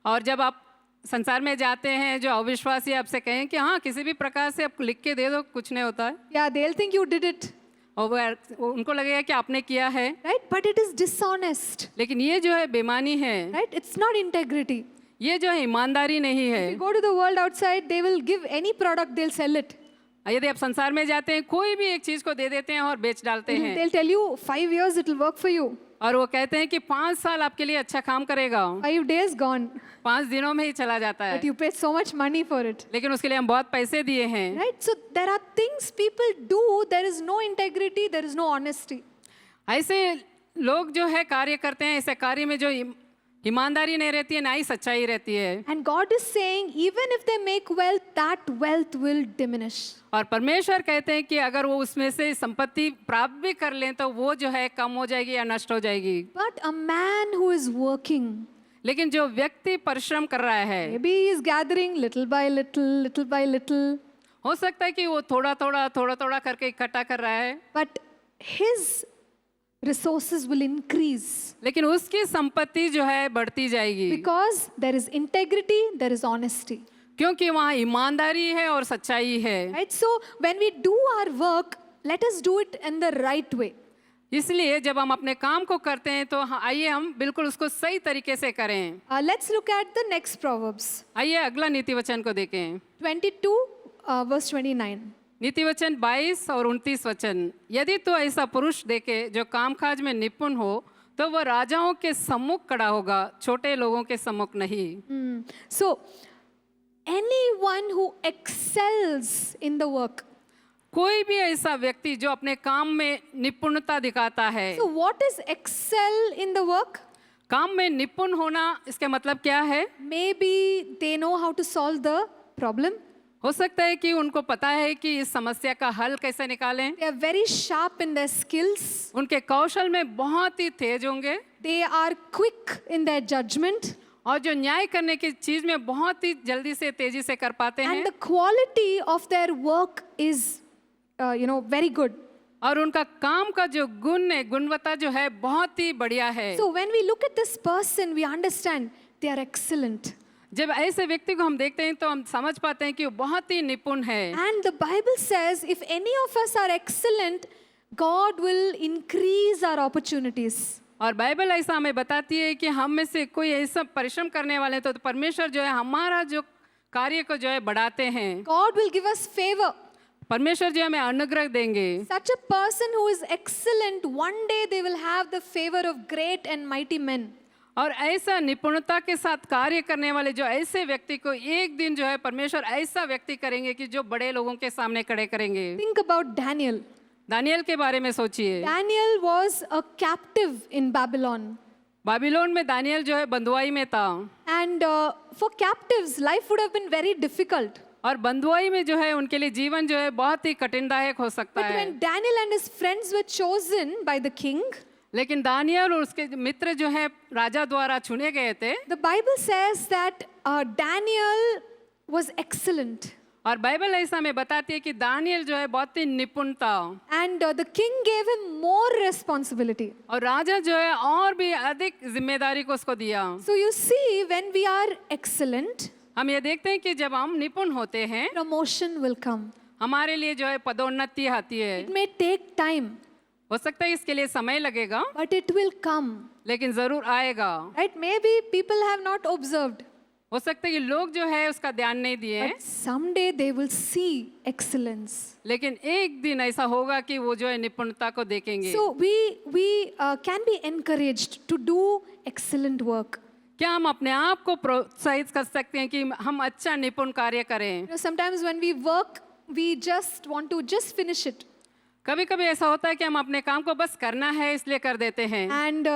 और जब आप संसार में जाते हैं, जो अविश्वासी आपसे कहें कि हाँ किसी भी प्रकार से आप लिख के दे दो, कुछ नहीं होता है। Yeah, they'll think you did it. और उनको लगेगा कि आपने किया है, right? But it is dishonest, लेकिन ये जो है बेईमानी है, right? It's not integrity. ये जो है ईमानदारी नहीं If you है। go to the world outside, they will give any product, they'll sell it. यदि आप संसार में जाते हैं, कोई भी एक चीज को दे देते हैं और बेच डालते हैं, They'll tell you 5 years it will work for you. और वो कहते हैं कि 5 साल आपके लिए अच्छा काम करेगा, 5 days gone, 5 दिनों में ही चला जाता है, but you pay so much money for it. लेकिन उसके लिए हम बहुत पैसे दिए हैं। Right? So there are things people do, there is no integrity, there is no honesty. ऐसे लोग जो है कार्य करते हैं, ऐसे कार्य में जो ईमानदारी नहीं रहती है, ना ही सच्चाई रहती है। And God is saying, even if they make wealth, that wealth will diminish. और परमेश्वर कहते हैं कि अगर वो उसमें से संपत्ति प्राप्त भी कर लें तो वो जो है कम हो जाएगी या नष्ट हो जाएगी। But a man who is working, लेकिन जो व्यक्ति परिश्रम कर रहा है, maybe he is gathering little by little, little by little, हो सकता है कि वो थोड़ा थोड़ा करके इकट्ठा कर रहा है, but his resources will increase लेकिन उसकी संपत्ति जो है बढ़ती जाएगी, because there is integrity, there is honesty. क्योंकि वहाँ ईमानदारी है और सच्चाई है। Right? So when we do our work, let us do it in the right way. इसलिए जब हम अपने काम को करते हैं तो आइए हम बिल्कुल उसको सही तरीके से करें। Let's look at the next Proverbs. आइए अगला नीति वचन को देखें। 22 verse 29. नीति वचन 22 और 29 वचन। यदि तो ऐसा पुरुष देखे जो कामकाज में निपुण हो तो वह राजाओं के सम्मुख खड़ा होगा, छोटे लोगों के सम्मुख नहीं। So anyone who excels in the work. कोई भी ऐसा व्यक्ति जो अपने काम में निपुणता दिखाता है। So what is excel in the work? काम में निपुण होना इसका मतलब क्या है? Maybe they know how to solve the problem. हो सकता है कि उनको पता है कि इस समस्या का हल कैसे निकालें। They are very sharp in their skills. उनके कौशल में बहुत ही तेज होंगे They are quick in their judgment. और जो न्याय करने की चीज में बहुत ही जल्दी से तेजी से कर पाते हैं। And the quality of their work is, very good. और उनका काम का जो गुण है, गुणवत्ता जो है बहुत ही बढ़िया है। So when we look at this person, we understand they are excellent. जब ऐसे व्यक्ति को हम देखते हैं तो हम समझ पाते हैं कि वो बहुत ही निपुण है। And the Bible says if any of us are excellent, God will increase our opportunities. और बाइबल ऐसा हमें बताती है कि हम में से कोई ऐसा परिश्रम करने वाले तो परमेश्वर जो है हमारा जो कार्य को जो है बढ़ाते हैं। God will give us favor. परमेश्वर जो हमें अनुग्रह देंगे। Such a person who is excellent, one day they will have the favor of great and mighty men. और ऐसा निपुणता के साथ कार्य करने वाले जो ऐसे व्यक्ति को एक दिन जो है परमेश्वर ऐसा व्यक्ति करेंगे कि जो बड़े लोगों के सामने खड़े करेंगे। Think about Daniel. दानियल के बारे में सोचिए। Daniel was a captive in Babylon. Babylon में दानियल जो है बंधुआई में था। And for captives, life would have been very difficult. और बंधुआई में जो है उनके लिए जीवन जो है बहुत ही कठिनदायक हो सकता But है। when Daniel and his friends were chosen by the king, लेकिन दानियल और उसके मित्र जो है राजा द्वारा चुने गए थे। the Bible says that Daniel was excellent. और बाइबल ऐसा हमें बताती है कि दानियल जो है बहुत ही निपुण था। And the king gave him more responsibility. और राजा जो है और भी अधिक जिम्मेदारी को उसको दिया। So you see, when we are excellent, हम ये देखते हैं कि जब हम निपुण होते हैं promotion will come. हमारे लिए जो है पदोन्नति आती है। It may take time, हो सकता है इसके लिए समय लगेगा, but it will come. लेकिन जरूर आएगा। Right? Maybe people have not observed, हो सकता है कि लोग जो है उसका ध्यान नहीं दिए, but someday they will see excellence. लेकिन एक दिन ऐसा होगा कि वो जो है निपुणता को देखेंगे। So we can be encouraged to do excellent work. क्या हम अपने आप को प्रोत्साहित कर सकते हैं कि हम अच्छा निपुण कार्य करें? Sometimes when we work, we just want to just finish it. कभी कभी ऐसा होता है कि हम अपने काम को बस करना है इसलिए कर देते हैं। And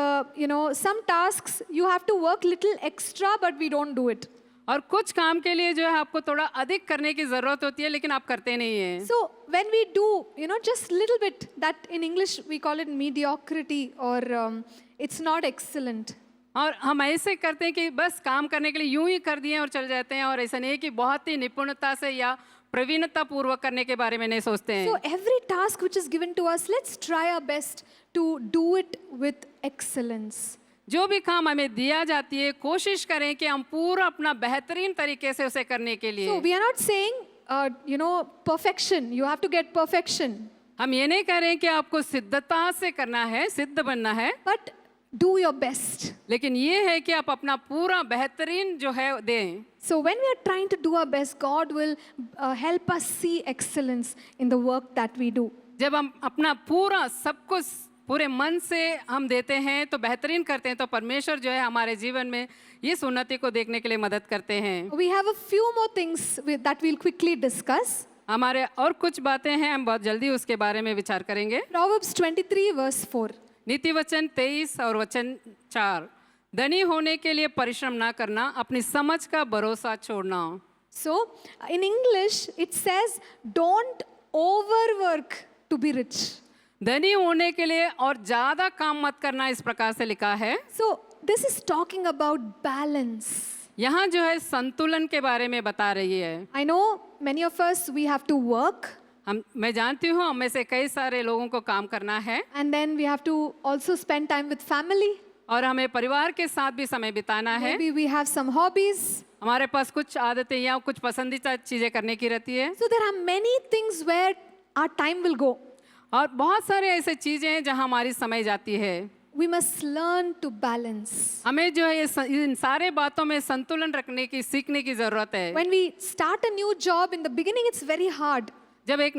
some tasks you have to work little extra, but we don't do it. और कुछ काम के लिए जो है आपको थोड़ा अधिक करने की जरूरत होती है, लेकिन आप करते नहीं हैं। So when we do, just little bit, that in English we call it mediocrity, or it's not excellent. और हम ऐसे करते हैं कि बस काम करने के लिए यूं ही कर दिए और चल जाते हैं, और ऐसा नहीं है कि बहुत ही निपुणता से या प्रवीणता पूर्वक करने के बारे में नहीं सोचते हैं। So every task which is given to us, let's try our best to do it with excellence. जो भी काम हमें दिया जाती है कोशिश करें कि हम पूरा अपना बेहतरीन तरीके से उसे करने के लिए। So we are not saying, perfection. You have to get perfection. हम ये नहीं कह रहे हैं कि आपको सिद्धता से करना है, सिद्ध बनना है, but do your best. लेकिन ये है कि आप अपना पूरा बेहतरीन जो है दें। So when we are trying to do our best, God will help us see excellence in the work that we do. जब हम अपना पूरा सब कुछ पूरे मन से हम देते हैं तो बेहतरीन करते हैं, तो परमेश्वर जो है हमारे जीवन में इस उन्नति को देखने के लिए मदद करते हैं। We have a few more things that we'll quickly discuss. हमारे और कुछ बातें हैं, हम बहुत जल्दी उसके बारे में विचार करेंगे। Proverbs 23 verse 4. नीति वचन 23 और वचन 4। धनी होने के लिए परिश्रम ना करना, अपनी समझ का भरोसा छोड़ना। So in English it says, don't overwork to be rich. धनी होने के लिए और ज्यादा काम मत करना, इस प्रकार से लिखा है। So this is talking about balance. यहाँ जो है संतुलन के बारे में बता रही है। I know many of us, we have to work मैं जानती हूँ हम में से कई सारे लोगों को काम करना है, and then we have to also spend time with family. और हमें परिवार के साथ भी समय बिताना है। Maybe we have some hobbies. हमारे पास कुछ आदतें या कुछ पसंदीदा चीजें करने की रहती है, So there are many things where our time will go. और बहुत सारे ऐसे चीजें हैं जहाँ हमारी समय जाती है। We must learn to balance. हमें जो है इन सारे बातों में संतुलन रखने की, सीखने की जरूरत है। When we start a new job, in the beginning it's very hard. जब एक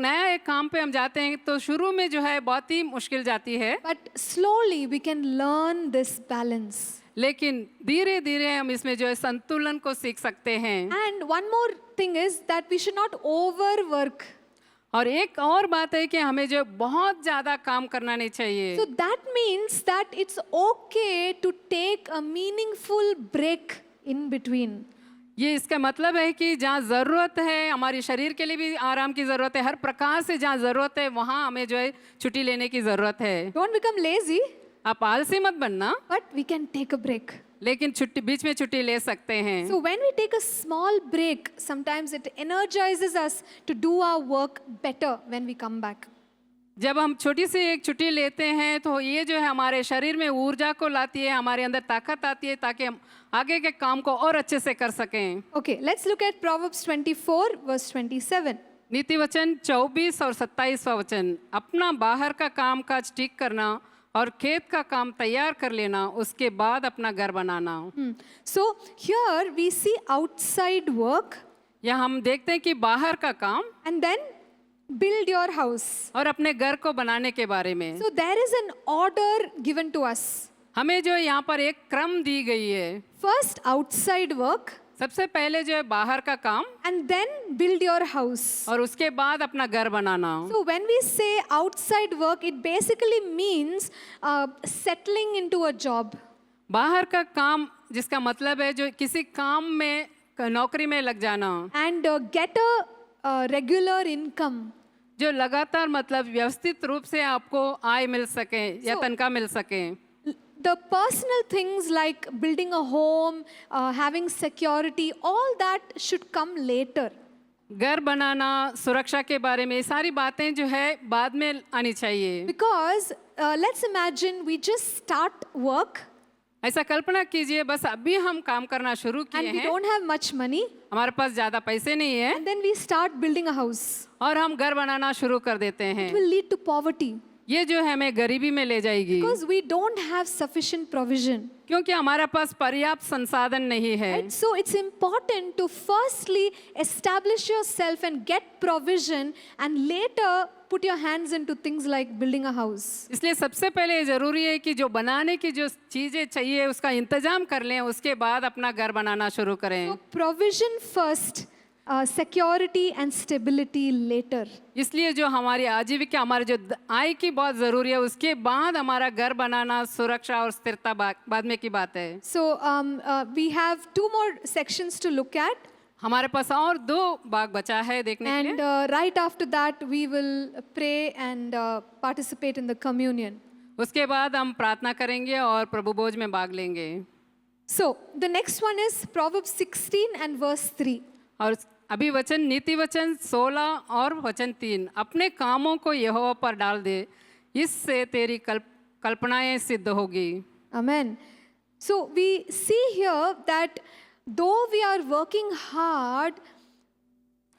काम पे हम जाते हैं तो शुरू में जो है बहुत ही मुश्किल जाती है, But slowly we can learn this balance. लेकिन धीरे धीरे हम इसमें जो है संतुलन को सीख सकते हैं। And one more thing is that we should not overwork. और एक और बात है कि हमें जो बहुत ज्यादा काम करना नहीं चाहिए। So that means that it's okay to take a meaningful break in between. ये इसका मतलब है कि जहाँ ज़रूरत है, हमारे शरीर के लिए भी आराम की ज़रूरत है, हर प्रकार से जहाँ ज़रूरत है वहाँ हमें जो है छुट्टी लेने की ज़रूरत है। Don't become lazy, आप आलसी मत बनना, but we can take a break. लेकिन छुट्टी बीच में छुट्टी ले सकते हैं। So when we take a small break, sometimes it energizes us to do our work better when we come back. जब हम छोटी सी एक छुट्टी लेते हैं तो ये जो है हमारे शरीर में ऊर्जा को लाती है, हमारे अंदर ताकत आती है ताकि हम आगे के काम को और अच्छे से कर सकें। Okay, let's look at Proverbs 24 verse 27. नीति वचन 24 और 27वां वचन। अपना बाहर का काम काज ठीक करना और खेत का काम तैयार कर लेना, उसके बाद अपना घर बनाना। So here we see outside work यहाँ हम देखते हैं कि बाहर का काम and then build your house. और अपने घर को बनाने के बारे में। So there is an order given to us. हमें जो यहाँ पर एक क्रम दी गई है। First outside work सबसे पहले जो है बाहर का काम and then build your house. और उसके बाद अपना घर बनाना। So when we say outside work, it basically means settling into a job. बाहर का काम जिसका मतलब है जो किसी काम में, नौकरी में लग जाना And get a regular income. जो लगातार मतलब व्यवस्थित रूप से आपको आय मिल सके या So- तनख्वाह मिल सके। The personal things like building a home, having security, all that should come later. घर बनाना, सुरक्षा के बारे में, ये सारी बातें जो है बाद में आनी चाहिए। Because let's imagine we just start work ऐसा कल्पना कीजिए बस अभी हम काम करना शुरू किए and we हैं, don't have much money, हमारे पास ज्यादा पैसे नहीं है and then we start building a house. और हम घर बनाना शुरू कर देते हैं। It will lead to poverty ये जो है हमें गरीबी में ले जाएगी, because we don't have sufficient provision. क्योंकि हमारे पास पर्याप्त संसाधन नहीं है। Right? So it's important to firstly establish yourself and get provision, and later put your hands into things like building a house. इसलिए सबसे पहले ये जरूरी है कि जो बनाने की जो चीजें चाहिए उसका इंतजाम कर लें, उसके बाद अपना घर बनाना शुरू करें। So provision first, security and stability later. इसलिए जो हमारी आजीविका, हमारी जो आय की बहुत जरूरी है, उसके बाद हमारा घर बनाना, सुरक्षा और स्थिरता बाद में की बात है। So we have two more sections to look at, हमारे पास और 2 भाग बचा है देखने के and लिए। right after that we will pray and participate in the communion. उसके बाद हम प्रार्थना करेंगे और प्रभु भोज में भाग लेंगे। So the next one is Proverbs 16 and verse 3. और अभी वचन नीति वचन 16 और वचन 3। अपने कामों को यहोवा पर डाल दे, इससे तेरी कल्पनाएं सिद्ध होगी। Amen. So we see here that though we are working hard,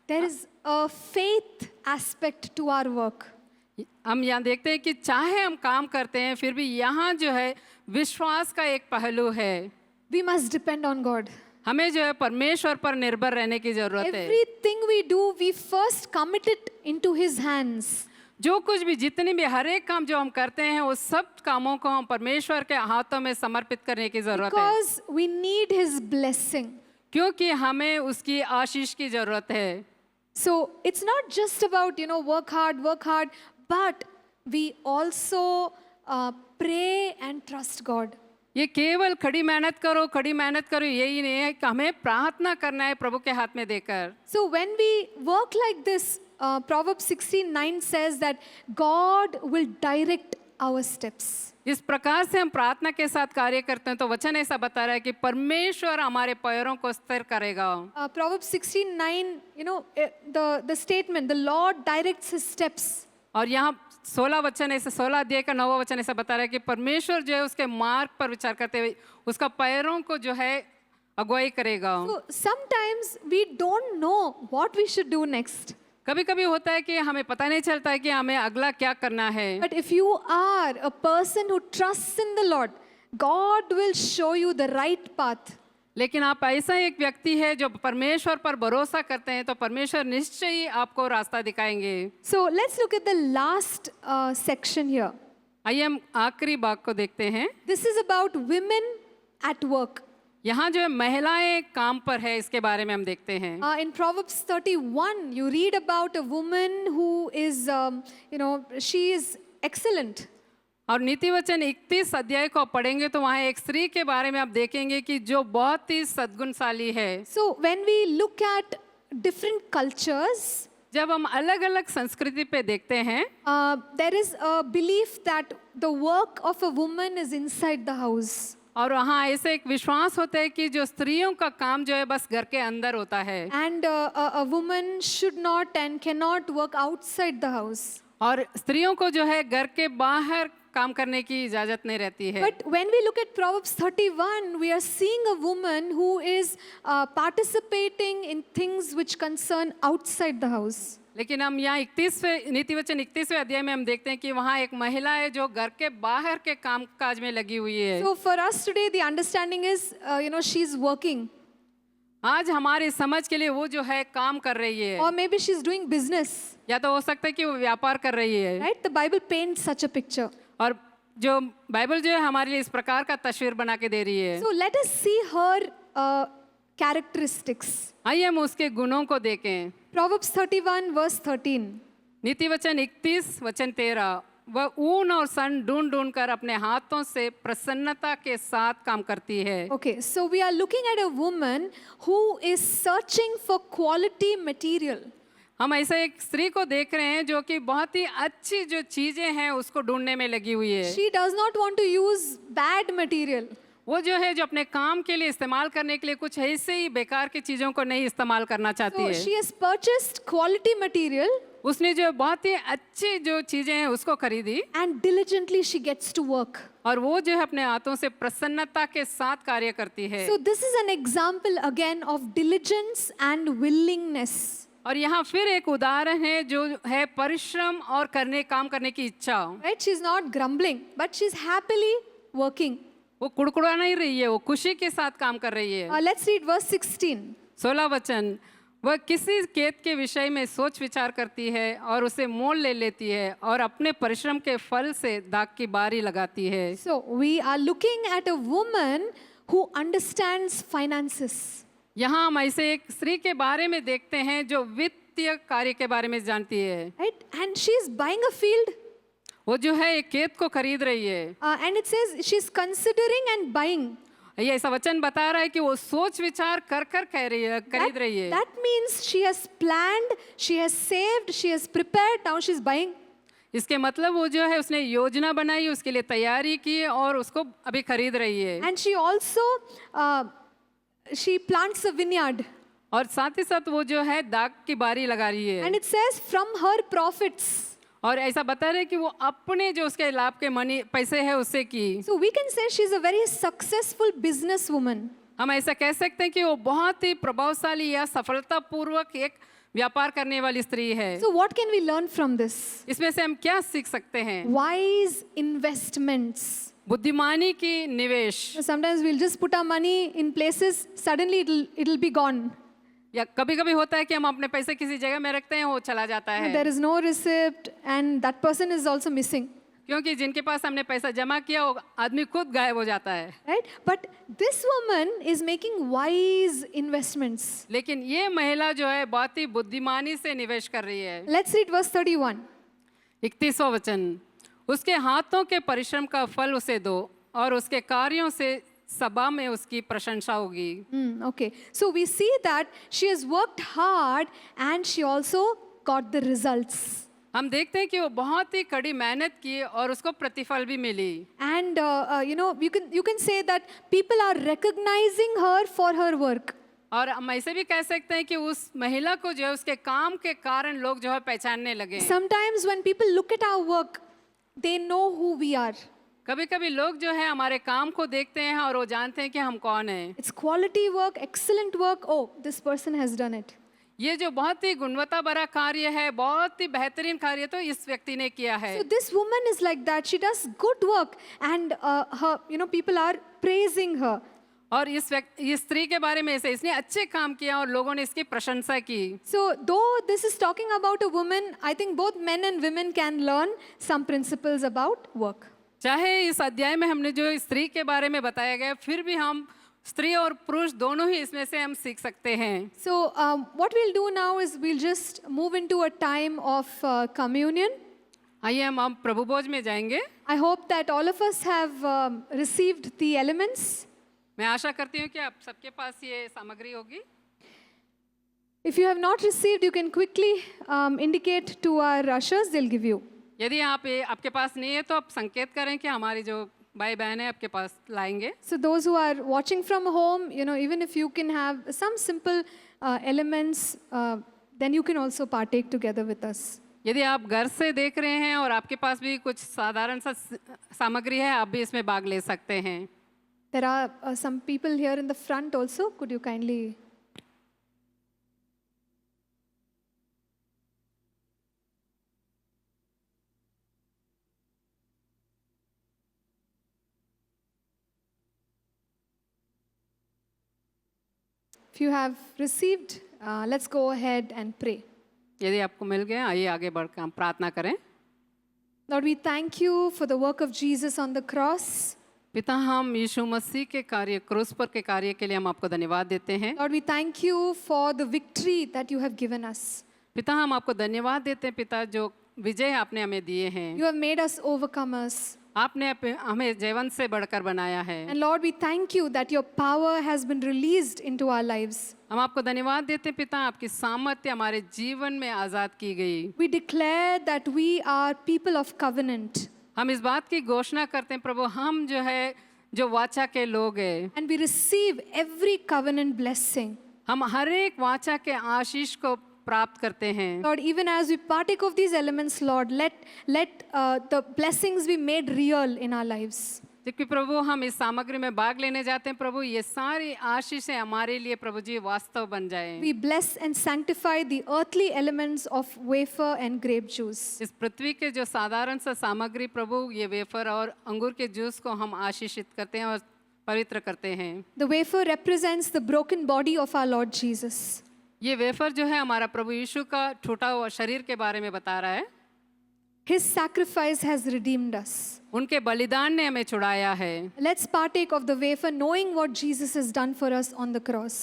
there is a faith aspect to our work. हम यहाँ देखते हैं कि चाहे हम काम करते हैं फिर भी यहाँ जो है विश्वास का एक पहलू है। We must depend on God. हमें जो है परमेश्वर पर निर्भर रहने की जरूरत है। Everything we do, we first commit it into His hands. जो कुछ भी जितनी भी हर एक काम जो हम करते हैं उस सब कामों को हम परमेश्वर के हाथों में समर्पित करने की जरूरत है, Because we need His blessing. क्योंकि हमें उसकी आशीष की जरूरत है। So it's not just about, work hard, but we also pray and trust God. ये केवल खड़ी मेहनत करो यही नहीं है कि हमें प्रार्थना करना है प्रभु के हाथ में देकर। So when we work like this, Proverbs 16:9 says that God will direct our steps. इस प्रकार से हम प्रार्थना के साथ कार्य करते हैं तो वचन ऐसा बता रहा है कि परमेश्वर हमारे पैरों को स्थिर करेगा। Proverbs 16:9, the statement, the Lord directs His steps. और यहाँ 16 वचन ऐसे 16 अध्याय का 9वां वचन ऐसा बता रहा है कि परमेश्वर जो है उसके मार्ग पर विचार करते हुए उसका पैरों को जो है अगुवाई करेगा। So sometimes we don't know what we should do next. कभी कभी होता है कि हमें पता नहीं चलता है कि हमें अगला क्या करना है। But if you are a person who trusts in the Lord, God will show you the right path. लेकिन आप ऐसा एक व्यक्ति है जो परमेश्वर पर भरोसा करते हैं तो परमेश्वर निश्चय ही आपको रास्ता दिखाएंगे। So let's look at the last section here. आइए हम आखिरी भाग को देखते हैं। This is about women at work. यहाँ जो है महिलाएं काम पर है इसके बारे में हम देखते हैं। In Proverbs 31, you read about a woman who is, she is excellent. और नीति वचन 31 अध्याय को आप पढ़ेंगे तो वहाँ एक स्त्री के बारे में आप देखेंगे कि जो बहुत ही सद्गुणशाली है। So when we look at different cultures, जब हम अलग अलग संस्कृति पे देखते हैं there is a belief that the work of a woman is inside the house. और वहाँ ऐसे एक विश्वास होता है कि जो स्त्रियों का काम जो है बस घर के अंदर होता है। And a woman should not and cannot work outside the house. और स्त्रियों को जो है घर के बाहर काम करने की इजाजत नहीं रहती है। But when we look at Proverbs 31, we are seeing a woman who is participating in things which concern outside the house. लेकिन हम यहाँ 31वें नीति वचन 31वें अध्याय में हम देखते हैं कि वहाँ एक महिला है जो घर के बाहर के काम काज में लगी हुई है। So for us today, the understanding is, she's working. आज हमारी समझ के लिए वो जो है काम कर रही है, Or maybe she's doing business. या तो हो सकता है कि वो व्यापार कर रही है। Right? The Bible paints such a picture. और जो बाइबल जो है हमारे लिए इस प्रकार का तस्वीर बना के दे रही है। So let us see her characteristics. आइए हम उसके गुणों को देखें। Proverbs 31 verse 13. नीति वचन 31 वचन 13, वह ऊन और सन ढूंढ ढूंढ कर अपने हाथों से प्रसन्नता के साथ काम करती है। Okay, so we are looking at a woman who is searching for quality material. हम ऐसे एक स्त्री को देख रहे हैं जो कि बहुत ही अच्छी जो चीजें हैं उसको ढूंढने में लगी हुई है। She does not want to use bad material. वो जो है जो अपने काम के लिए इस्तेमाल करने के लिए कुछ ऐसे ही बेकार की चीजों को नहीं इस्तेमाल करना चाहती So है। she has purchased quality material उसने जो बहुत ही अच्छी जो चीजें हैं उसको खरीदी and diligently she gets to work. और वो जो है अपने हाथों से प्रसन्नता के साथ कार्य करती है। So this is an example again of diligence and willingness. और यहाँ फिर एक उदाहरण है जो है परिश्रम और काम करने की इच्छा। Right? She's not grumbling, but she's happily working. वो कुड़कुड़ा नहीं रही है, वो खुशी के साथ काम कर रही है। Let's read verse 16. 16 वचन, वह किसी खेत के विषय में सोच विचार करती है और उसे मोल ले लेती है और अपने परिश्रम के फल से दाख की बारी लगाती है। So we are looking at a woman who understands finances. यहाँ हम ऐसे एक स्त्री के बारे में देखते हैं जो वित्तीय कार्य के बारे में जानती है। Right? And she's buying a field. वो जो है एक खेत को खरीद रही है। And it says she's considering and buying. ये ऐसा वचन बता रहा है कि वो सोच विचार कर खरीद रही है। That means she has planned, she has saved, she has prepared, now she's buying. इसके मतलब वो जो है उसने योजना बनाई, उसके लिए तैयारी की और उसको अभी खरीद रही है। And she also she plants a vineyard. और साथ ही साथ वो जो है दाख की बारी लगा रही है। And it says from her profits. और ऐसा बता रहे कि वो अपने जो उसके लाभ के पैसे है उससे की। So we can say she's a very successful businesswoman. हम ऐसा कह सकते हैं कि वो बहुत ही प्रभावशाली या सफलतापूर्वक एक व्यापार करने वाली स्त्री है। So, what can we learn from this? इसमें से हम क्या सीख सकते हैं? Wise investments. बुद्धिमानी की निवेश। Sometimes we'll just put our money in places, suddenly it'll be gone. या कभी कभी होता है कि हम अपने पैसे किसी जगह में रखते हैं, वो चला जाता है, There is no receipt, and that person is also missing. क्योंकि जिनके पास हमने पैसा जमा किया वो आदमी खुद गायब हो जाता है। Right? But this woman is making wise investments. लेकिन ये महिला जो है बहुत ही बुद्धिमानी से निवेश कर रही है। Let's read verse 31. 31वां वचन, उसके हाथों के परिश्रम का फल उसे दो और उसके कार्यों से सभा में उसकी प्रशंसा होगी। Okay. So we see that she has worked hard and she also got the results. हम देखते हैं कि वो बहुत ही कड़ी मेहनत की और उसको प्रतिफल भी मिली। And you can say that people are recognizing her for her work. और हम ऐसे भी कह सकते हैं कि उस महिला को जो है उसके काम के कारण लोग जो है पहचानने लगे। Sometimes when people look at our work, they know who we are. कभी कभी लोग जो है हमारे काम को देखते हैं और वो जानते हैं कि हम कौन हैं। It's quality work, excellent work. Oh, this person has done it. ये जो बहुत ही गुणवत्ता भरा कार्य है, बहुत ही बेहतरीन कार्य तो इस व्यक्ति ने किया है। So this woman is like that. She does good work, and people are praising her. और इस स्त्री के बारे में ऐसे इसने अच्छे काम किया और लोगों ने इसकी प्रशंसा की। So though this is talking about a woman, I think both men and women can learn some principles about work. चाहे इस अध्याय में हमने जो स्त्री के बारे में बताया गया, फिर भी हम स्त्री और पुरुष दोनों ही इसमें से हम सीख सकते हैं। So what we'll do now is we'll just move into a time of communion. आइए हम अब प्रभु भोज में जाएंगे। I hope that all of us have received the elements. मैं आशा करती हूँ कि आप सबके पास ये सामग्री होगी। If you have not received, you can quickly indicate to our ushers, they'll give you. यदि आपके पास नहीं है तो आप संकेत करें कि हमारी जो भाई बहन है आपके पास लाएंगे। So those who are watching from home, even if you can have some simple elements, then you can also partake together with us. यदि आप घर से देख रहे हैं और आपके पास भी कुछ साधारण सा सामग्री है, आप भी इसमें भाग ले सकते हैं। There are some people here in the front also. Could you kindly... If you have received, let's go ahead and pray. यदि आपको मिल गया, आइए आगे बढ़कर हम प्रार्थना करें। Lord, we thank you for the work of Jesus on the cross. पिता, हम यीशु मसीह के कार्य, क्रूस पर के कार्य के लिए हम आपको धन्यवाद देते हैं। Lord, we thank you for the victory that you have given us. पिता, हम आपको धन्यवाद देते हैं पिता, जो विजय आपने हमें दिए हैं। You have made us overcomers. आपने हमें जीवन से बढ़कर बनाया है। And Lord, we thank you that your power has been released into our lives. हम आपको धन्यवाद देते हैं पिता, आपकी सामर्थ्य हमारे जीवन में आजाद की गई। We declare that we are people of covenant. हम इस बात की घोषणा करते हैं प्रभु, हम जो है जो वाचा के लोग हैं। And we receive every covenant blessing. हम हर एक वाचा के आशीष को प्राप्त करते हैं। Lord, even as we partake of these elements, Lord, let the blessings be made real in our lives. क्योंकि प्रभु हम इस सामग्री में भाग लेने जाते हैं प्रभु, ये सारी आशीषें हमारे लिए प्रभु जी वास्तव बन जाए। We bless and sanctify the earthly elements of wafer and grape juice. इस पृथ्वी के जो साधारण सा सामग्री प्रभु, ये वेफर और अंगूर के जूस को हम आशीषित करते हैं और पवित्र करते हैं। The wafer represents the broken body of our Lord Jesus. ये वेफर जो है हमारा प्रभु यीशु का टूटा हुआ शरीर के बारे में बता रहा है। His sacrifice has redeemed us. उनके बलिदान ने हमें छुड़ाया है। Let's partake of the wafer, knowing what Jesus has done for us on the cross.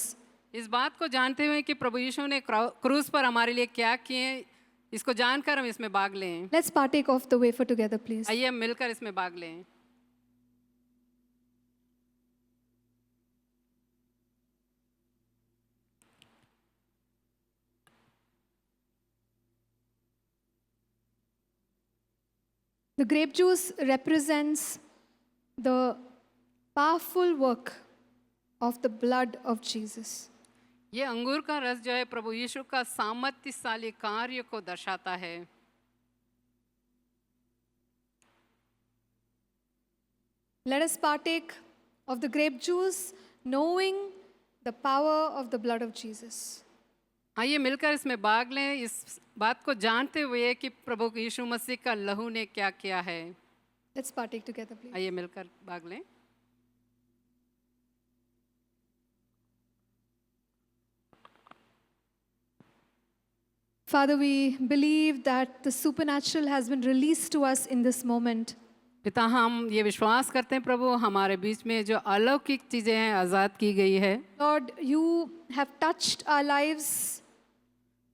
इस बात को जानते हुए कि प्रभु यीशु ने क्रूस पर हमारे लिए क्या किए, इसको जानकर हम इसमें भाग लें। Let's partake of the wafer together, please. आइए हम मिलकर इसमें भाग लें। The grape juice represents the powerful work of the blood of Jesus. ये अंगूर का रस जो है प्रभु यीशु का सामर्थ्यशाली कार्य को दर्शाता है। Let us partake of the grape juice, knowing the power of the blood of Jesus. आइए मिलकर इसमें भाग लें, इस बात को जानते हुए कि प्रभु यीशु मसीह का लहू ने क्या किया है। Let's partake together, please. आइए मिलकर भाग लें। Father, we believe that the supernatural has been released to us in this moment. पिता, हम ये विश्वास करते हैं प्रभु, हमारे बीच में जो अलौकिक चीज़ें हैं आज़ाद की गई है। Lord, you have touched our lives.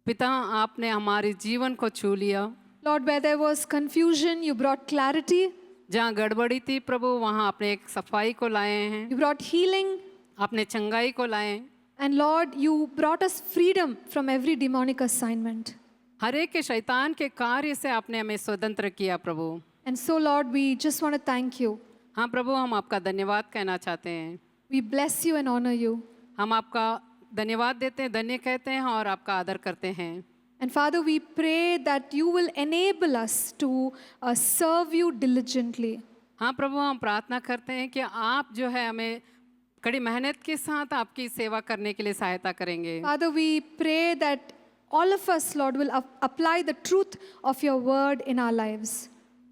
पिता, आपने हमारे जीवन को छू लिया। Lord, where there was confusion, you brought clarity. जहाँ गड़बड़ी थी प्रभु, वहाँ आपने एक सफाई को लाए हैं, You brought healing. आपने चंगाई को लाए। And Lord, you brought us freedom from every demonic assignment. हर एक के शैतान के कार्य से आपने हमें स्वतंत्र किया प्रभु। And so, Lord, we just want to thank you. हाँ प्रभु, हम आपका धन्यवाद कहना चाहते हैं। We bless you and honor you. हम आपका धन्यवाद देते हैं, धन्य कहते हैं और आपका आदर करते हैं। And Father, we pray that you will enable us to serve you diligently. हाँ प्रभु, हम प्रार्थना करते हैं कि आप जो है हमें कड़ी मेहनत के साथ आपकी सेवा करने के लिए सहायता करेंगे। Father, we pray that all of us, Lord, will apply the truth of your word in our lives.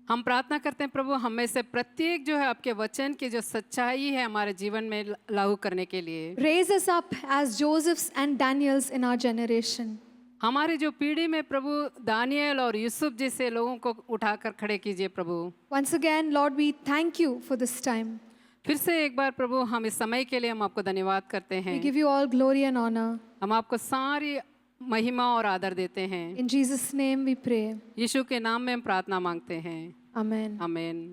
हम प्रार्थना करते हैं प्रभु, हम में से प्रत्येक जो है आपके वचन की जो सच्चाई है हमारे जीवन में लागू करने के लिए। Raise us up as Josephs and Daniels in our generation. हमारी जो पीढ़ी में प्रभु दानियल और यूसुफ जैसे लोगों को उठाकर खड़े कीजिए प्रभु। Once again, Lord, we thank you for this time. फिर से एक बार प्रभु, हम इस समय के लिए हम आपको धन्यवाद करते We हैं। give you all glory and honor. हम आपको सारी महिमा और आदर देते हैं। In Jesus' name we pray. यीशु के नाम में हम प्रार्थना मांगते हैं। Amen. आमीन।